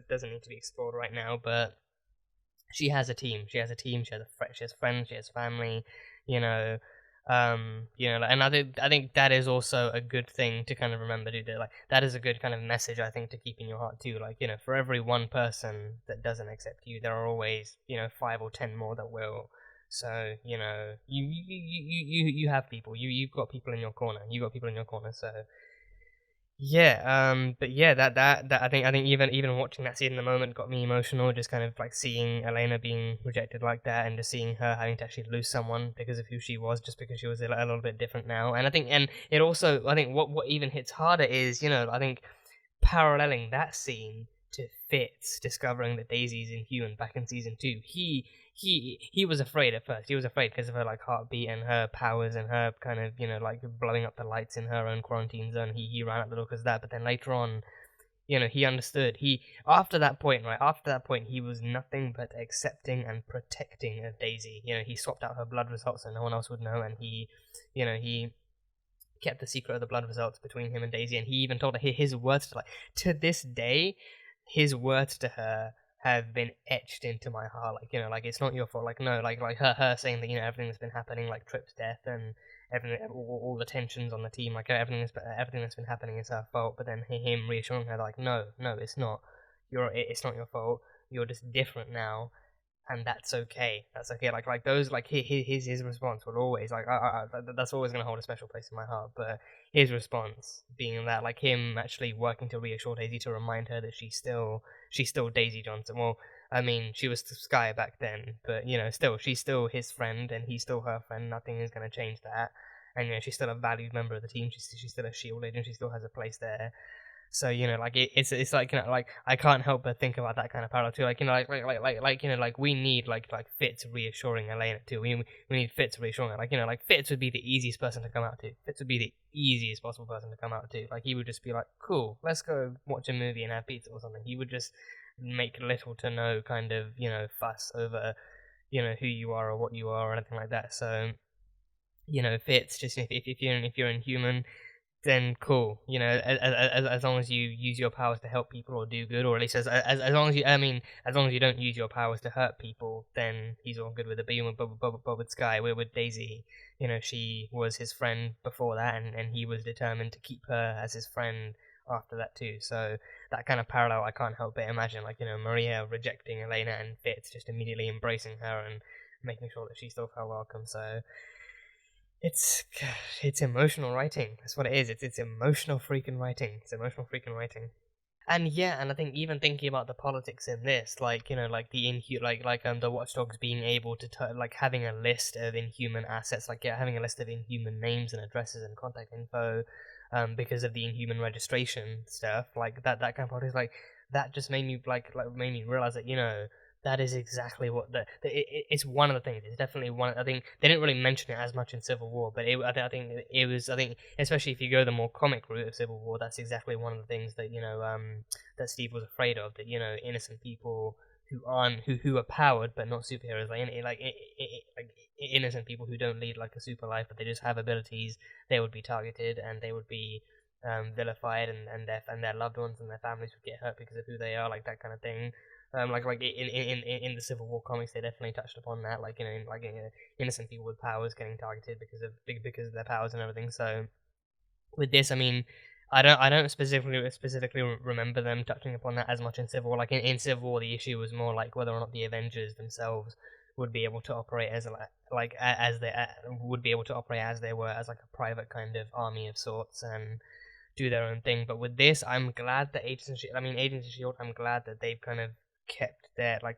doesn't need to be explored right now. But she has a team. She has friends. She has family. You know, and I think that is also a good thing to kind of remember. Like that is a good kind of message, I think, to keep in your heart too. Like, you know, for every one person that doesn't accept you, there are always 5 or 10 more that will. So, you know, you have people. You've got people in your corner. So yeah, but yeah, that I think even watching that scene in the moment got me emotional. Just kind of like seeing Elena being rejected like that, and just seeing her having to actually lose someone because of who she was, just because she was a little bit different now. And I think what even hits harder is, you know, I think paralleling that scene to Fitz discovering that Daisy's Inhuman back in season 2. He was afraid at first. He was afraid because of her like heartbeat and her powers and her kind of, you know, like blowing up the lights in her own quarantine zone. He ran out the door because of that. But then later on, you know, he understood. After that point, he was nothing but accepting and protecting of Daisy. You know, he swapped out her blood results so no one else would know, and he kept the secret of the blood results between him and Daisy. And he even told her his words to this day, his words to her have been etched into my heart. Like, you know, like, it's not your fault. Like, no, like her saying that, you know, everything that's been happening, like Tripp's death and everything, all the tensions on the team, like everything that's been happening is her fault. But then him reassuring her, like, no, it's not. It's not your fault. You're just different now. and that's okay. That's okay. Like those, like his response will always, like, that's always gonna hold a special place in my heart. But his response being that, like, him actually working to reassure Daisy, to remind her that she's still Daisy Johnson. Well, I mean, she was Sky back then, but still, she's still his friend, and he's still her friend. Nothing is gonna change that. And she's still a valued member of the team. She's still a SHIELD agent. She still has a place there. So like it's like like I can't help but think about that kind of parallel too. Like like we need like Fitz reassuring Elena too. We need Fitz reassuring her. Like Fitz would be the easiest person to come out to. Fitz would be the easiest possible person to come out to. Like he would just be like, cool, let's go watch a movie and have pizza or something. He would just make little to no kind of fuss over who you are or what you are or anything like that. So Fitz, just if you're Inhuman, then cool. As long as you use your powers to help people or do good, or at least as long as as long as you don't use your powers to hurt people, then he's all good with it. But with Sky, with Daisy, she was his friend before that, and he was determined to keep her as his friend after that too. So that kind of parallel, I can't help but imagine, like Maria rejecting Elena and Fitz just immediately embracing her and making sure that she still felt welcome. So it's emotional writing. That's what it is. It's emotional freaking writing. It's emotional freaking writing. And yeah, and I think even thinking about the politics in this, like like the the Watchdogs being able to like having a list of Inhuman assets, like having a list of Inhuman names and addresses and contact info, because of the Inhuman registration stuff, like that kind of politics, like that just made me made me realize that that is exactly what it's one of the things. It's definitely one. I think they didn't really mention it as much in Civil War, but I think it was. I think especially if you go the more comic route of Civil War, that's exactly one of the things that that Steve was afraid of. That innocent people who are powered but not superheroes, like innocent people who don't lead like a super life, but they just have abilities, they would be targeted and they would be vilified, and their loved ones and their families would get hurt because of who they are, like that kind of thing. Like in the Civil War comics, they definitely touched upon that, like innocent people with powers getting targeted because of their powers and everything. So with this, I mean, I don't specifically remember them touching upon that as much in Civil War. Like in Civil War, the issue was more like whether or not the Avengers themselves would be able to operate as would be able to operate as they were, as like a private kind of army of sorts and do their own thing. But with this, I'm glad that Agents of S.H.I.E.L.D., I'm glad that they've kind of kept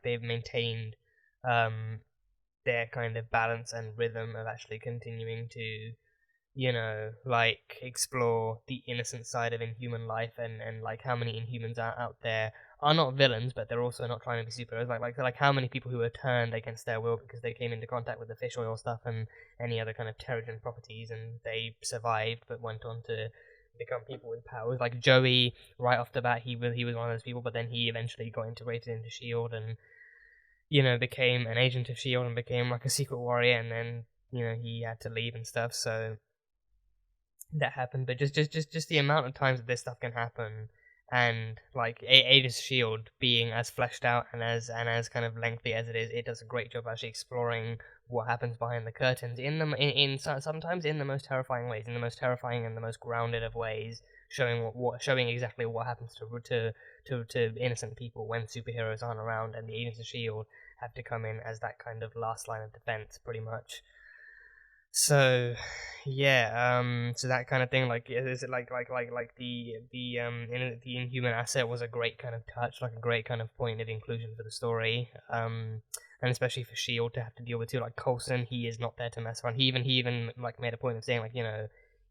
they've maintained their kind of balance and rhythm of actually continuing to like explore the innocent side of Inhuman life, and like how many Inhumans are out there are not villains, but they're also not trying to be superheroes. Like how many people who are turned against their will because they came into contact with the fish oil stuff and any other kind of Terrigen properties, and they survived but went on to become people with powers. Like Joey, right off the bat, he was one of those people, but then he eventually got integrated into S.H.I.E.L.D. and became an agent of S.H.I.E.L.D. and became like a secret warrior, and then he had to leave and stuff. So that happened. But just the amount of times that this stuff can happen, and like Agents of S.H.I.E.L.D. being as fleshed out and as kind of lengthy as it is, it does a great job actually exploring what happens behind the curtains sometimes in the most terrifying ways, in the most terrifying and the most grounded of ways, showing exactly what happens to innocent people when superheroes aren't around, and the Agents of S.H.I.E.L.D. have to come in as that kind of last line of defense, pretty much. So yeah, so that kind of thing, like is it like the Inhuman asset was a great kind of touch, like a great kind of point of inclusion for the story, and especially for S.H.I.E.L.D. to have to deal with too. Like Coulson, he is not there to mess around. He even like made a point of saying, like,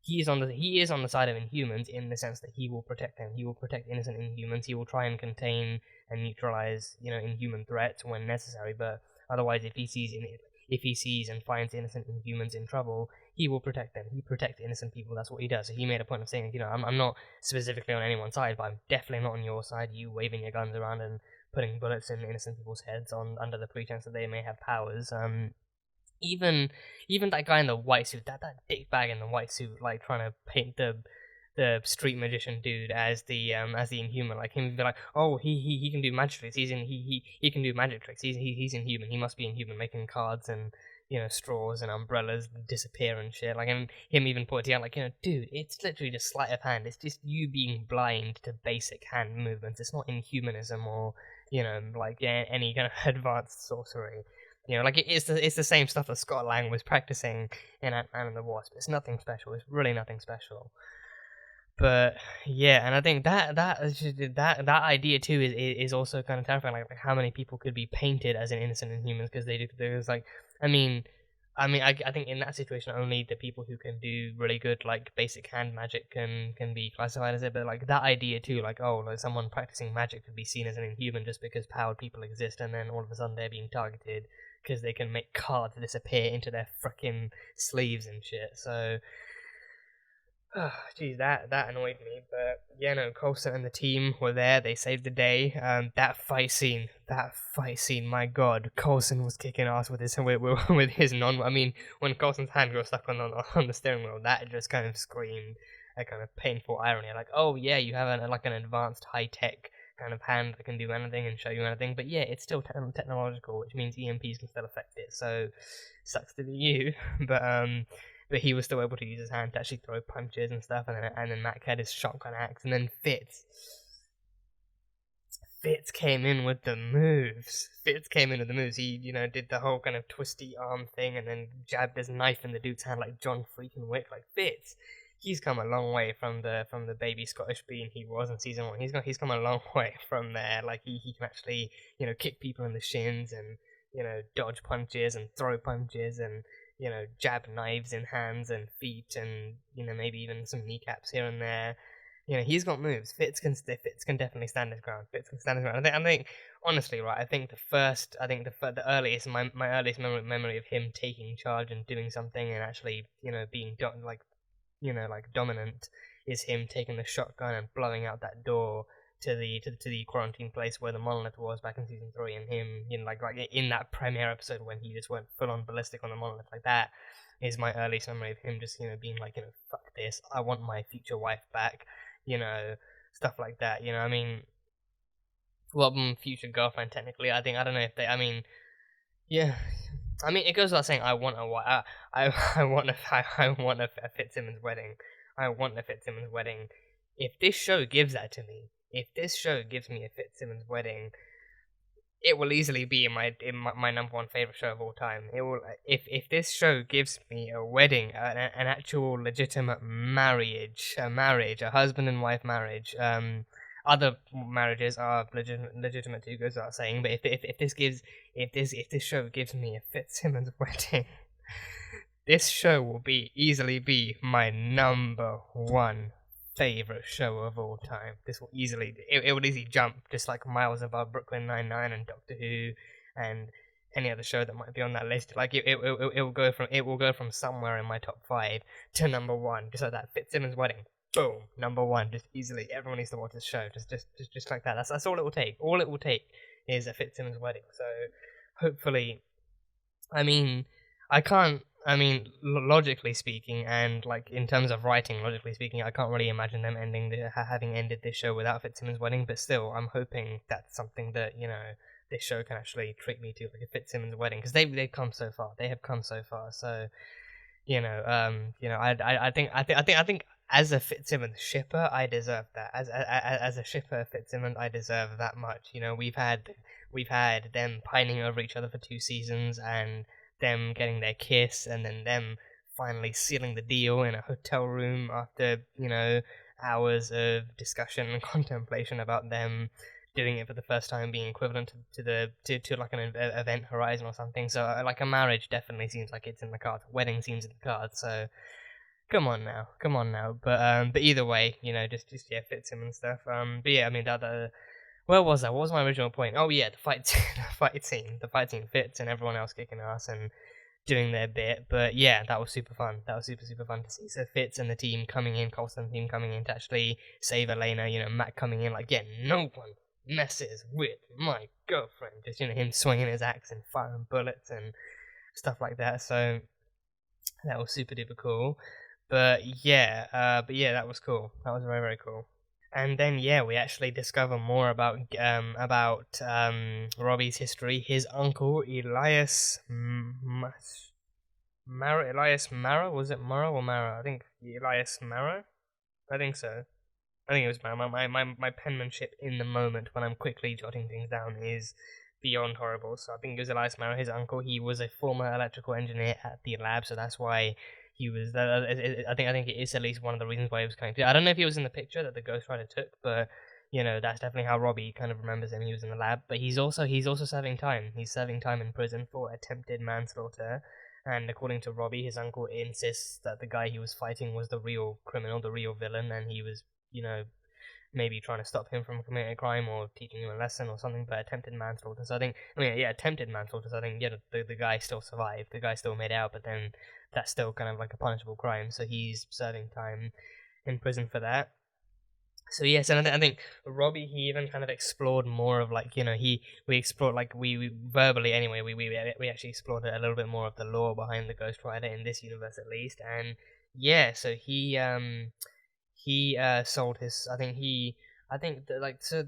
he is on the side of Inhumans in the sense that he will protect them. He will protect innocent Inhumans. He will try and contain and neutralize Inhuman threats when necessary. But otherwise, if he sees and finds innocent Inhumans in trouble, he will protect them. He protects innocent people. That's what he does. So he made a point of saying, I'm not specifically on anyone's side, but I'm definitely not on your side. You waving your guns around and putting bullets in innocent people's heads under the pretense that they may have powers. Even that guy in the white suit, that dickbag in the white suit, like trying to paint the street magician dude as the Inhuman, like him be like, oh, he can do magic tricks. He can do magic tricks. He's Inhuman. He must be Inhuman, making cards and straws and umbrellas disappear and shit. Like him even pointing out, like, dude, it's literally just sleight of hand. It's just you being blind to basic hand movements. It's not Inhumanism or you know, like any kind of advanced sorcery. You know, like it's the same stuff that Scott Lang was practicing in Ant-Man and the Wasp. It's nothing special. It's really nothing special. But yeah, and I think that idea too is also kind of terrifying. Like how many people could be painted as an innocent Inhumans because they do. There's like, I mean, I think in that situation only the people who can do really good like basic hand magic can be classified as it. But like that idea too, like like someone practicing magic could be seen as an Inhuman just because powered people exist, and then all of a sudden they're being targeted because they can make cards disappear into their frickin' sleeves and shit. So. Oh, geez, that annoyed me, but yeah, no, Coulson and the team were there. They saved the day. That fight scene, my God, Coulson was kicking ass with his with his non. I mean, when Coulson's hand got stuck on the steering wheel, that just kind of screamed a kind of painful irony. Like, oh yeah, you have an advanced high tech kind of hand that can do anything and show you anything, but yeah, it's still technological, which means EMPs can still affect it. So, sucks to be you, but he was still able to use his hand to actually throw punches and stuff, and then Mac had his shotgun axe, and then Fitz came in with the moves. He, did the whole kind of twisty arm thing, and then jabbed his knife in the dude's hand like John freaking Wick. Like Fitz, he's come a long way from the baby Scottish bean he was in season 1. He's come a long way from there. Like he can actually kick people in the shins and dodge punches and throw punches and jab knives in hands and feet and, maybe even some kneecaps here and there. He's got moves. Fitz can definitely stand his ground. I think honestly, right, I think the earliest, my earliest memory of him taking charge and doing something and actually, being dominant is him taking the shotgun and blowing out that door to the quarantine place where the monolith was back in season 3, and him in that premiere episode when he just went full on ballistic on the monolith. Like that is my earliest memory of him just being like, fuck this, I want my future wife back, stuff like that. I mean, well, future girlfriend technically. I don't know if they. I mean, yeah. I mean, it goes without saying, I want a Fitzsimmons wedding. I want a Fitzsimmons wedding. If this show gives that to me, if this show gives me a Fitzsimmons wedding, it will easily be in my number one favorite show of all time. It will. If this show gives me a wedding, an actual legitimate marriage, a husband and wife marriage. Other marriages are legitimate too, goes without saying. But if this show gives me a Fitzsimmons wedding, this show will easily be my number one favorite show of all time. This will easily it would easily jump just like miles above Brooklyn Nine-Nine and Doctor Who and any other show that might be on that list. Like it will go from somewhere in my top 5 to number 1, just like that. Fitzsimmons wedding, boom, number 1, just easily. Everyone needs to watch this show, just like that. That's all it will take. All it will take is a Fitzsimmons wedding. So hopefully, logically speaking, and like in terms of writing, logically speaking, I can't really imagine them having ended this show without Fitzsimmons wedding. But still, I'm hoping that's something that this show can actually treat me to, like a Fitzsimmons wedding, because they've come so far. They have come so far. So I think as a Fitzsimmons shipper, I deserve that. As a shipper of Fitzsimmons, I deserve that much. We've had them pining over each other for 2 seasons, and them getting their kiss, and then them finally sealing the deal in a hotel room after hours of discussion and contemplation about them doing it for the first time being equivalent to like an event horizon or something. So like a marriage definitely seems like it's in the cards. Wedding seems in the cards. So come on now. But either way, just Fitzsimmons stuff. But yeah, I mean where was I? What was my original point? Oh yeah, the fight scene fits and everyone else kicking ass and doing their bit. But yeah, that was super fun. That was super fun to see. So Fitz and the team coming in, Coulson's team coming in to actually save Elena. Matt coming in like, yeah, no one messes with my girlfriend. Just him swinging his axe and firing bullets and stuff like that. So that was super duper cool. But yeah, that was cool. That was very, very cool. And then we actually discover more about Robbie's history. His uncle Elias Mara, was it Mara or Mara? I think Elias Mara. I think so. I think it was my penmanship in the moment when I'm quickly jotting things down is beyond horrible. So I think it was Elias Mara, his uncle. He was a former electrical engineer at the lab, so that's why he was. I think it is at least one of the reasons why he was coming to. I don't know if he was in the picture that the Ghost Rider took, but that's definitely how Robbie kind of remembers him. He was in the lab, but he's also serving time. He's serving time in prison for attempted manslaughter. And according to Robbie, his uncle insists that the guy he was fighting was the real criminal, the real villain, and he was, maybe trying to stop him from committing a crime or teaching him a lesson or something, but attempted manslaughter. So I think, attempted manslaughter. So I think, the guy still survived. The guy still made out, but then that's still kind of like a punishable crime. So he's serving time in prison for that. So yes, and I think Robbie, he even kind of explored more of like, we explored like we verbally anyway, we actually explored a little bit more of the lore behind the Ghost Rider in this universe at least, and yeah, so he sold his, so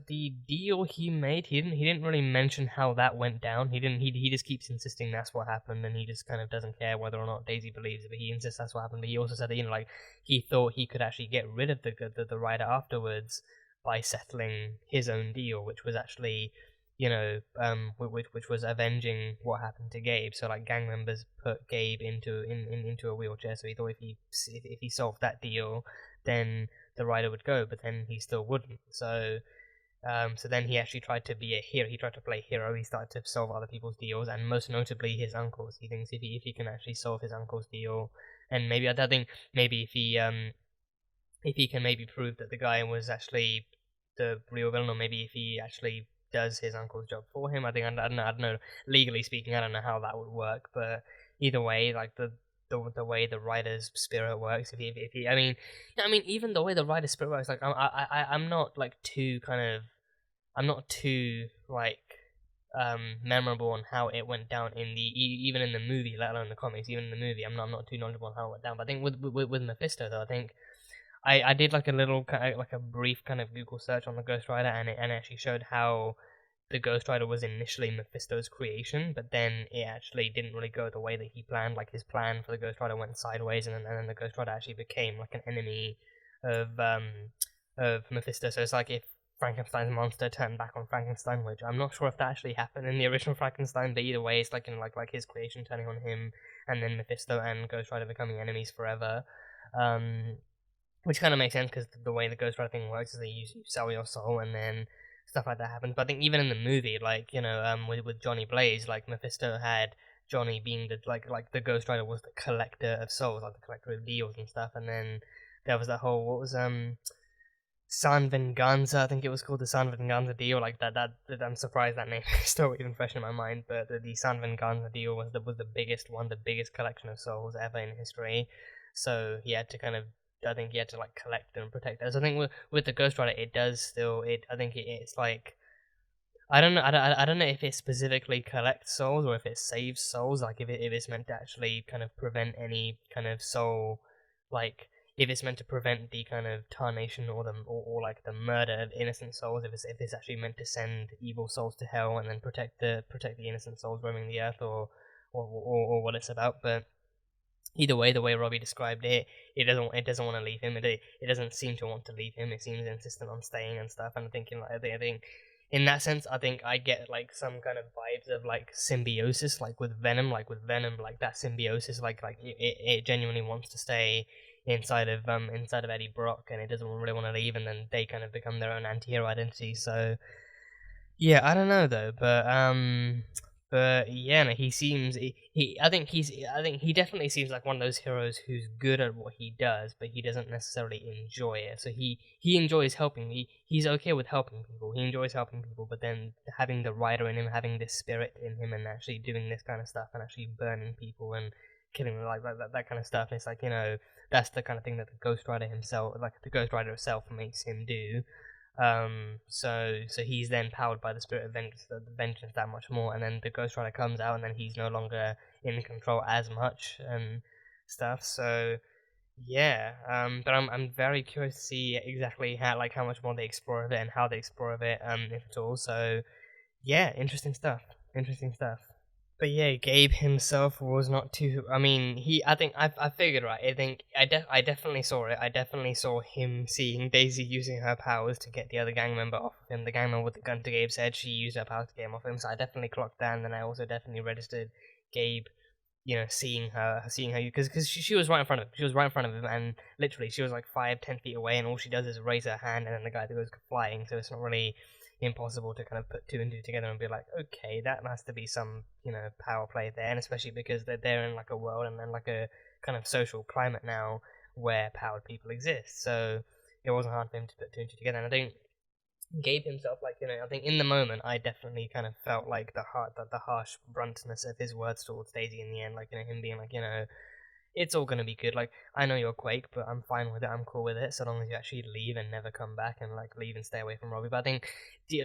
the deal he made, he didn't really mention how that went down. He just keeps insisting that's what happened, and he just kind of doesn't care whether or not Daisy believes it, but he insists that's what happened. But he also said that, he thought he could actually get rid of the rider afterwards by settling his own deal, which was actually, which was avenging what happened to Gabe. So gang members put Gabe into a wheelchair, so he thought if he solved that deal, then the rider would go, but then he still wouldn't. So then he actually tried to be a hero. He tried to play hero. He started to solve other people's deals, and most notably his uncle's. He thinks if he can actually solve his uncle's deal, and maybe I think maybe if he can maybe prove that the guy was actually the real villain, or maybe if he actually does his uncle's job for him. I don't know. Legally speaking, I don't know how that would work, but either way, the way the writer's spirit works. Even the way the writer's spirit works, I'm not too memorable on how it went down even in the movie, let alone the comics. Even in the movie, I'm not too knowledgeable on how it went down. But I think with Mephisto though, I think I did a little a brief kind of Google search on the Ghost Rider, and it actually showed how the Ghost Rider was initially Mephisto's creation, but then it actually didn't really go the way that he planned. His plan for the Ghost Rider went sideways, and then the Ghost Rider actually became an enemy of Mephisto. So it's if Frankenstein's monster turned back on Frankenstein, which I'm not sure if that actually happened in the original Frankenstein, but either way, it's in his creation turning on him, and then Mephisto and Ghost Rider becoming enemies forever. Which kind of makes sense because the way the Ghost Rider thing works is that you sell your soul, and then stuff like that happens. But I think even in the movie, with Johnny Blaze, Mephisto had Johnny being the Ghost Rider was the collector of souls, the collector of deals and stuff. And then there was that whole, what was San Venganza, I think it was called, the San Venganza deal. That I'm surprised that name is still even fresh in my mind. But the San Venganza deal was the biggest one, the biggest collection of souls ever in history. So he had to I think he had to collect and protect those. I think with the Ghost Rider, it does still. I think it's I don't know. I don't know if it specifically collects souls or if it saves souls. If it's meant to actually kind of prevent any kind of soul, if it's meant to prevent the kind of tarnation or the murder of innocent souls. If it's actually meant to send evil souls to hell and then protect the innocent souls roaming the earth, or what it's about, but. Either way, the way Robbie described it, it doesn't want to leave him. It doesn't seem to want to leave him. It seems insistent on staying and stuff. And I think in that sense, I think I get some kind of vibes of symbiosis, with Venom, that symbiosis, it genuinely wants to stay inside of Eddie Brock, and it doesn't really want to leave, and then they kind of become their own anti-hero identity. So yeah, I don't know though, but yeah, no, he seems. I think he definitely seems like one of those heroes who's good at what he does, but he doesn't necessarily enjoy it. So he enjoys helping. He's okay with helping people. He enjoys helping people, but then having the writer in him, having this spirit in him, and actually doing this kind of stuff, and actually burning people and killing them, that kind of stuff. It's that's the kind of thing that the Ghost Rider himself, the Ghost Rider itself, makes him do. So he's then powered by the spirit of vengeance that much more, and then the Ghost Rider comes out, and then he's no longer in control as much and stuff. So yeah, but I'm very curious to see exactly how much more they explore of it and how they explore of it, if at all. So yeah, interesting stuff. But yeah, Gabe himself was not too. I mean, I figured, right. I definitely saw it. I definitely saw him seeing Daisy using her powers to get the other gang member off of him. The gang member with the gun to Gabe's head, she used her powers to get him off him. So I definitely clocked that, and then I also definitely registered Gabe, seeing her, because she was right in front of him. She was right in front of him, and literally she was like 5-10 feet away, and all she does is raise her hand, and then the guy goes flying. So it's not really impossible to kind of put two and two together and be like, okay, that has to be some power play there, and especially because they're in like a world and then like a kind of social climate now where powered people exist. So it wasn't hard for him to put two and two together. And I think Gabe himself, I think in the moment, I definitely kind of felt like the harsh bruntness of his words towards Daisy in the end, like him being like, it's all gonna be good. Like, I know you're Quake, but I'm fine with it. I'm cool with it, so long as you actually leave and never come back, and like leave and stay away from Robbie. But I think,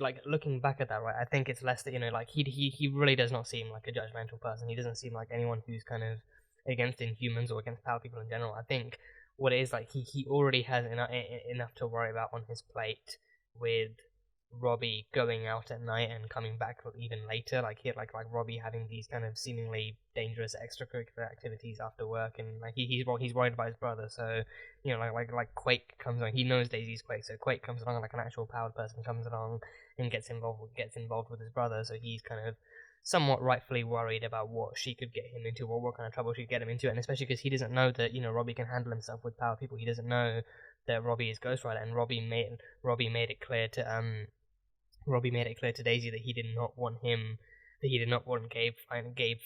like looking back at that, right, I think it's less that like he really does not seem like a judgmental person. He doesn't seem like anyone who's kind of against Inhumans or against power people in general. I think what it is, like, he already has enough to worry about on his plate with Robbie going out at night and coming back even later, like Robbie having these kind of seemingly dangerous extracurricular activities after work, and like he's worried about his brother. So like Quake comes on, he knows Daisy's Quake, so Quake comes along, like an actual powered person comes along and gets involved with his brother. So he's kind of somewhat rightfully worried about what she could get him into, or what kind of trouble she could get him into, and especially because he doesn't know that Robbie can handle himself with power people. He doesn't know that Robbie is Ghost Rider, and Robbie made it clear to Daisy that he did not want Gabe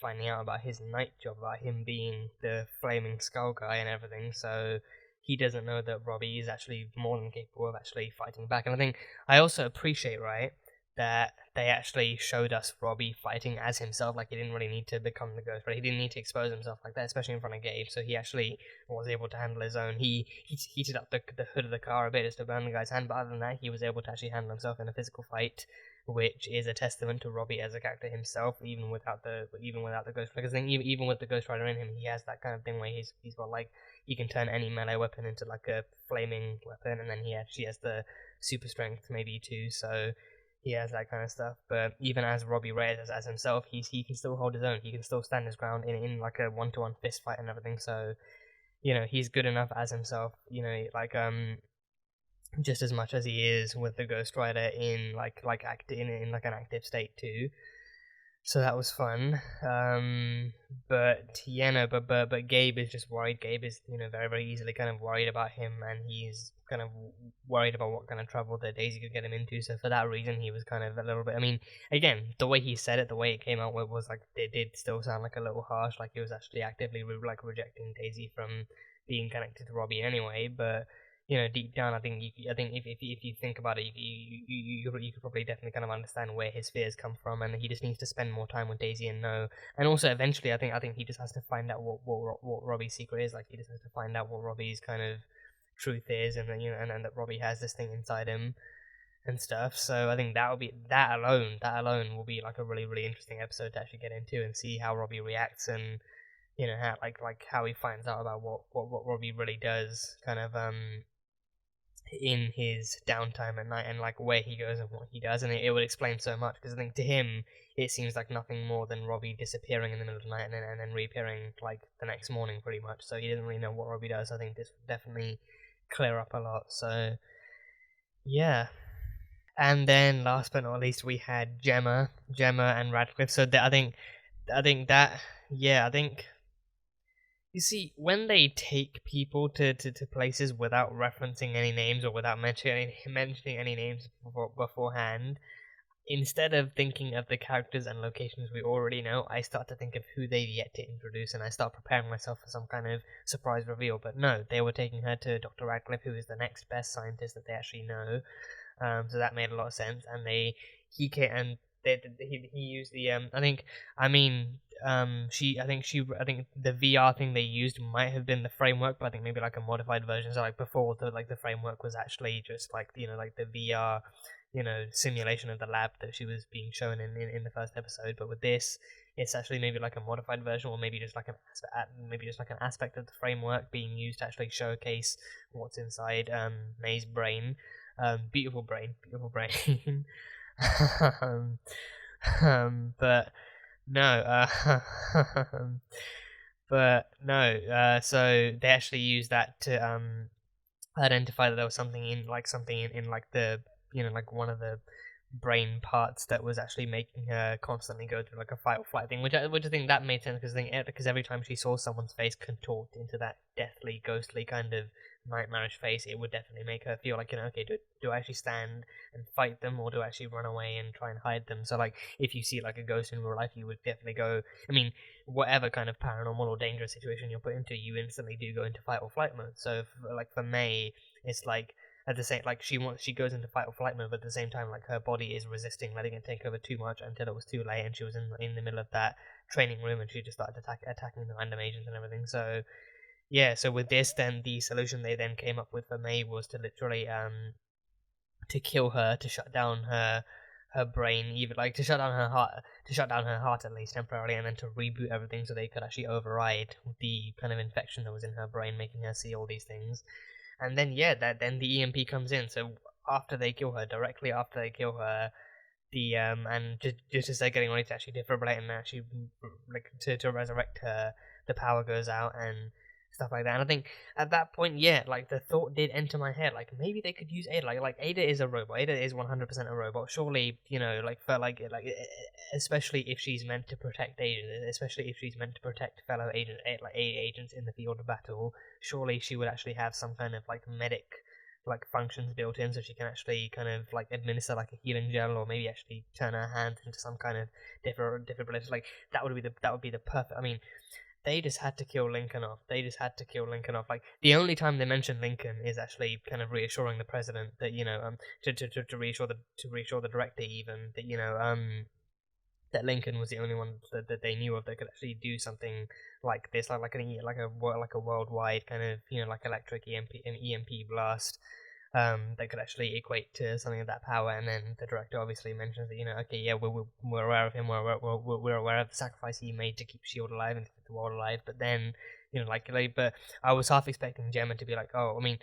finding out about his night job, about him being the flaming skull guy and everything. So he doesn't know that Robbie is actually more than capable of actually fighting back. And I think I also appreciate, right, that they actually showed us Robbie fighting as himself. Like, he didn't really need to become the Ghost Rider. He didn't need to expose himself like that, especially in front of Gabe. So he actually was able to handle his own. He heated up the hood of the car a bit just to burn the guy's hand, but other than that, he was able to actually handle himself in a physical fight, which is a testament to Robbie as a character himself, even without the Ghost Rider. Because then even with the Ghost Rider in him, he has that kind of thing where he's got, like, he can turn any melee weapon into like a flaming weapon, and then he actually has the super strength maybe too. So he has that kind of stuff. But even as Robbie Reyes as himself, he can still hold his own. He can still stand his ground in like a 1-to-1 fist fight and everything. So he's good enough as himself. Just as much as he is with the Ghost Rider in like an active state too. So that was fun. But Gabe is just worried. Gabe is very, very easily kind of worried about him, and he's kind of worried about what kind of trouble that Daisy could get him into. So for that reason, he was kind of a little bit. I mean, again, the way he said it, the way it came out, was like it did still sound like a little harsh. Like he was actually actively rejecting Daisy from being connected to Robbie anyway. But deep down, I think if you think about it, you could probably definitely kind of understand where his fears come from, and he just needs to spend more time with Daisy and know. And also, eventually, I think he just has to find out what Robbie's secret is. Like, he just has to find out what Robbie's kind of truth is, and then and that Robbie has this thing inside him and stuff. So I think that alone will be like a really, really interesting episode to actually get into and see how Robbie reacts, and how how he finds out about what Robbie really does, kind of in his downtime at night, and like where he goes and what he does. And it would explain so much, because I think to him it seems like nothing more than Robbie disappearing in the middle of the night and then reappearing like the next morning pretty much. So he doesn't really know what Robbie does. I think this would definitely clear up a lot. So yeah. And then last but not least, we had Gemma and Radcliffe. So I think you see, when they take people to places without referencing any names or without mentioning any names beforehand, instead of thinking of the characters and locations we already know, I start to think of who they've yet to introduce, and I start preparing myself for some kind of surprise reveal. But no, they were taking her to Dr. Radcliffe, who is the next best scientist that they actually know. So that made a lot of sense, and he used the I think the VR thing they used might have been the framework, but I think maybe like a modified version. So like before, the framework was actually just like like the VR simulation of the lab that she was being shown in the first episode. But with this, it's actually maybe like a modified version, or maybe just like an aspect of the framework being used to actually showcase what's inside May's brain. Beautiful brain. But No, but no. So they actually used that to identify that there was something in like the like one of the brain parts that was actually making her constantly go through like a fight or flight thing, which I think that made sense because every time she saw someone's face contort into that deathly, ghostly kind of nightmarish face, it would definitely make her feel like, okay, do I actually stand and fight them, or do I actually run away and try and hide them? So like, if you see like a ghost in real life, you would definitely go. I mean, whatever kind of paranormal or dangerous situation you're put into, you instantly do go into fight or flight mode. So for May, it's like at the same like she goes into fight or flight mode, but at the same time like her body is resisting letting it take over too much until it was too late, and she was in the middle of that training room and she just started attacking the random agents and everything. So yeah, so with this, then the solution they then came up with for May was to literally to kill her, to shut down her brain, even like to shut down her heart at least temporarily, and then to reboot everything so they could actually override the kind of infection that was in her brain, making her see all these things. And then then the EMP comes in. So directly after they kill her, the and just as they're getting ready to actually defibrillate and actually like to resurrect her, the power goes out and stuff like that. And I think at that point, like the thought did enter my head, like maybe they could use Ada. Like Ada is a robot. Ada is 100% a robot. Surely, like for especially if she's meant to protect agents, especially if she's meant to protect fellow agents in the field of battle. Surely she would actually have some kind of like medic like functions built in, so she can actually kind of like administer like a healing gel, or maybe actually turn her hands into some kind of defibrillator. Like that would be the perfect. I mean, they just had to kill Lincoln off. Like the only time they mention Lincoln is actually kind of reassuring the president that to reassure the director even that that Lincoln was the only one that they knew of that could actually do something like this, like a worldwide kind of like electric EMP blast. That could actually equate to something of that power. And then the director obviously mentions that okay, yeah, we're aware of him, we're aware of the sacrifice he made to keep S.H.I.E.L.D. alive and to keep the world alive. But then but I was half expecting Gemma to be like, oh, I mean,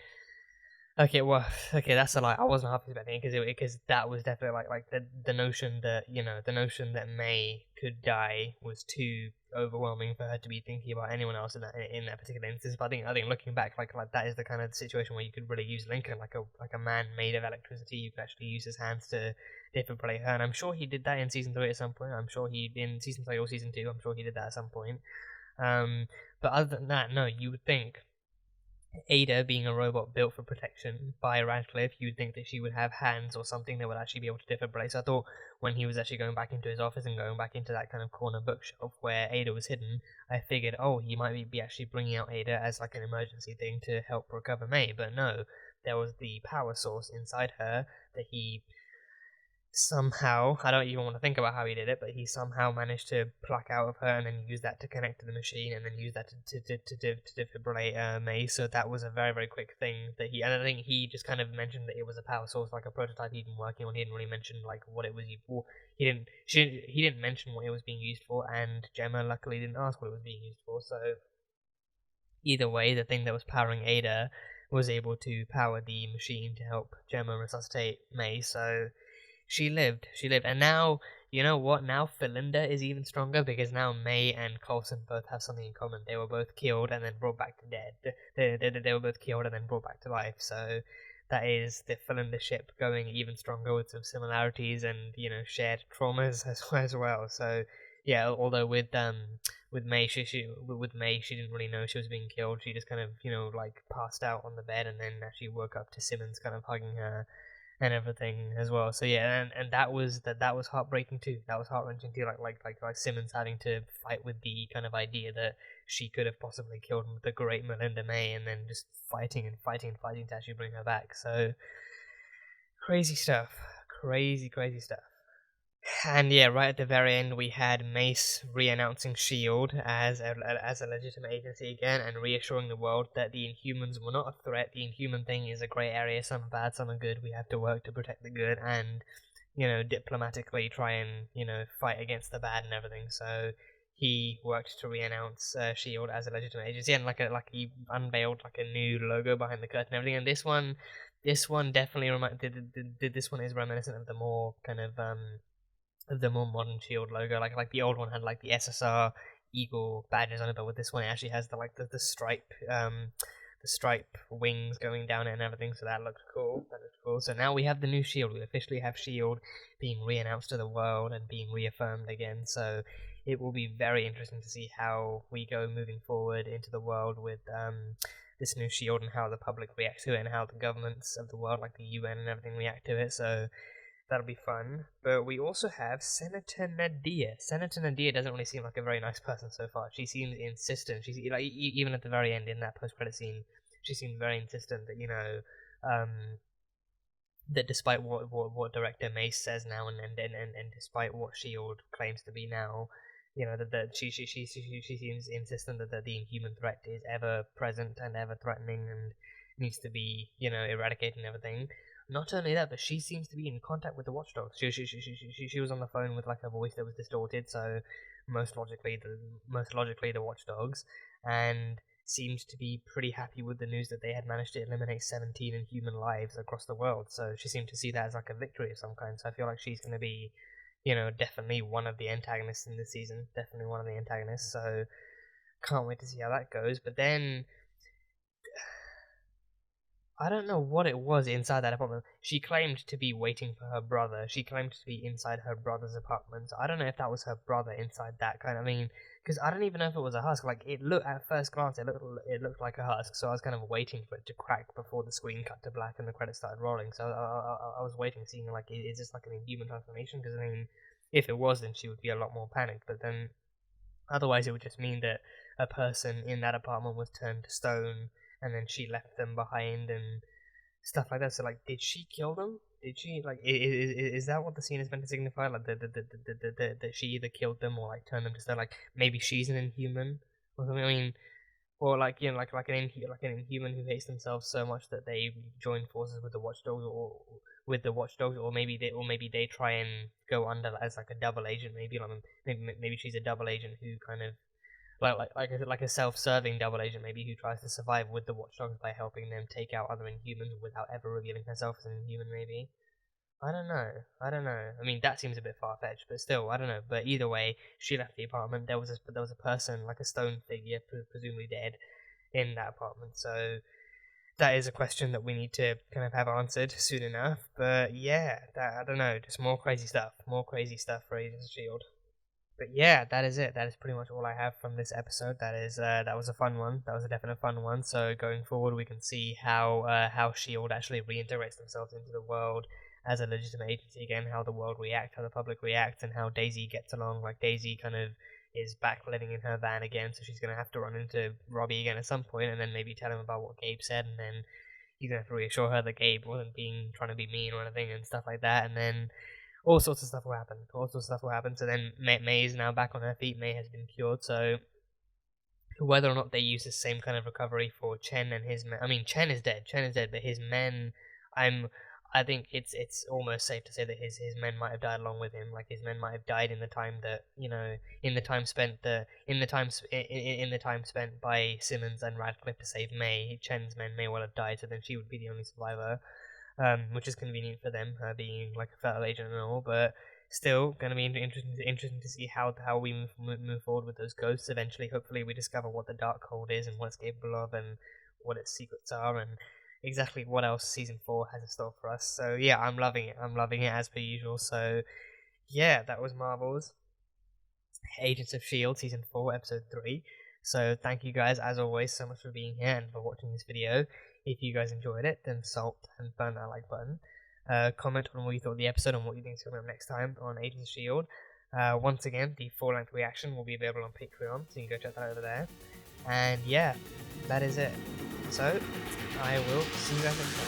okay, well, okay, that's a lie. I wasn't half expecting it because that was definitely like the notion that May could die was too overwhelming for her to be thinking about anyone else in that particular instance. But I think looking back, like that is the kind of situation where you could really use Lincoln, like a man made of electricity. You could actually use his hands to defibrillate her, and I'm sure he did that in season 3 at some point. I'm sure he in season 3 or season 2. I'm sure he did that at some point. But other than that, no, you would think Ada, being a robot built for protection by Radcliffe, you'd think that she would have hands or something that would actually be able to defibrillate. So I thought when he was actually going back into his office and going back into that kind of corner bookshelf where Ada was hidden, I figured, oh, he might be actually bringing out Ada as like an emergency thing to help recover May. But no, there was the power source inside her that he somehow, I don't even want to think about how he did it, but he somehow managed to pluck out of her and then use that to connect to the machine and then use that to defibrillate May. So that was a very, very quick thing that and I think he just kind of mentioned that it was a power source, like a prototype he'd been working on. He didn't really mention like what it was used for. He didn't mention what it was being used for, and Gemma luckily didn't ask what it was being used for. So either way, the thing that was powering Ada was able to power the machine to help Gemma resuscitate May. So she lived, and now, you know what, now Philinda is even stronger, because now May and Coulson both have something in common. They were both killed and then brought back to dead. They were both killed and then brought back to life, so that is the Philinda ship going even stronger with some similarities and, shared traumas as well. So, yeah, although with May, she didn't really know she was being killed. She just kind of, like passed out on the bed and then actually woke up to Simmons kind of hugging her and everything as well. So yeah, and that was heartbreaking too. That was heart-wrenching too. Like Simmons having to fight with the kind of idea that she could have possibly killed the great Melinda May, and then just fighting to actually bring her back. So crazy stuff, crazy stuff. And yeah, right at the very end, we had Mace re-announcing S.H.I.E.L.D. as a legitimate agency again, and reassuring the world that the Inhumans were not a threat. The Inhuman thing is a grey area. Some are bad, some are good. We have to work to protect the good, and diplomatically try and fight against the bad and everything. So he worked to re-announce S.H.I.E.L.D. as a legitimate agency, and like he unveiled like a new logo behind the curtain and everything. And this one definitely this one is reminiscent of the more kind of the more modern Shield logo. Like the old one had like the SSR eagle badges on it, but with this one it actually has the stripe wings going down it and everything, so that looks cool. So now we have the new Shield. We officially have Shield being re-announced to the world and being reaffirmed again, so it will be very interesting to see how we go moving forward into the world with this new Shield, and how the public reacts to it, and how the governments of the world, like the UN and everything, react to it, so that'll be fun. But we also have Senator Nadia. Senator Nadia doesn't really seem like a very nice person so far. She seems insistent. She's like, even at the very end in that post-credit scene, she seems very insistent that, you know, that despite what Director Mace says now, and despite what Shield claims to be now, you know, that she seems insistent that the Inhuman threat is ever present and ever threatening and needs to be, you know, eradicated and everything. Not only that, but she seems to be in contact with the Watchdogs. She was on the phone with like a voice that was distorted, so most logically the Watchdogs, and seemed to be pretty happy with the news that they had managed to eliminate 17 Inhuman lives across the world. So she seemed to see that as like a victory of some kind. So I feel like she's going to be, you know, definitely one of the antagonists in this season. Definitely one of the antagonists. So can't wait to see how that goes. But then I don't know what it was inside that apartment. She claimed to be waiting for her brother. She claimed to be inside her brother's apartment. I don't know if that was her brother inside that kind of, I mean, because I don't even know if it was a husk. Like, it looked, at first glance, it looked like a husk, so I was kind of waiting for it to crack before the screen cut to black and the credits started rolling. So I was waiting, seeing, like, is this like an Inhuman transformation? Because, I mean, if it was, then she would be a lot more panicked. But then, otherwise, it would just mean that a person in that apartment was turned to stone, and then she left them behind and stuff like that. So, like, did she kill them? Did she, like, is that what the scene is meant to signify? Like, that she either killed them or, like, turned them to stone? Like, maybe she's an Inhuman or something. I mean, or like, you know, like an Inhuman who hates themselves so much that they join forces with the Watchdogs, or maybe they try and go under as like a double agent. Maybe she's a double agent who kind of like a self-serving double agent, maybe, who tries to survive with the Watchdogs by helping them take out other Inhumans without ever revealing herself as an Inhuman, maybe. I don't know. I mean, that seems a bit far-fetched, but still, I don't know. But either way, she left the apartment. There was a person, like a stone figure, presumably dead, in that apartment. So that is a question that we need to kind of have answered soon enough. But yeah, I don't know. Just more crazy stuff for Agents of S.H.I.E.L.D. But yeah, that is it. That is pretty much all I have from this episode. That was a fun one. That was a definite fun one. So going forward, we can see how S.H.I.E.L.D. actually reintegrates themselves into the world as a legitimate agency again. How the world reacts, how the public reacts, and how Daisy gets along. Like, Daisy kind of is back living in her van again, so she's gonna have to run into Robbie again at some point, and then maybe tell him about what Gabe said, and then he's gonna have to reassure her that Gabe wasn't trying to be mean or anything and stuff like that, and then all sorts of stuff will happen. So then May is now back on her feet. May has been cured. So whether or not they use the same kind of recovery for Chen and his men, I mean, Chen is dead, but his men, I think it's almost safe to say that his men might have died along with him. Like, his men might have died in the time that, you know, in the time spent by Simmons and Radcliffe to save May. Chen's men may well have died, so then she would be the only survivor. Which is convenient for them, being like a federal agent and all, but still going to be interesting to see how we move forward with those ghosts. Eventually, hopefully, we discover what the Darkhold is and what it's capable of, and what its secrets are, and exactly what else Season 4 has in store for us. So yeah, I'm loving it as per usual. So yeah, that was Marvel's Agents of S.H.I.E.L.D. Season 4, Episode 3. So thank you guys, as always, so much for being here and for watching this video. If you guys enjoyed it, then salt and burn that like button. Comment on what you thought of the episode and what you think is coming up next time on Agents of S.H.I.E.L.D. Once again, the full-length reaction will be available on Patreon, so you can go check that out over there. And yeah, that is it. So, I will see you guys next time.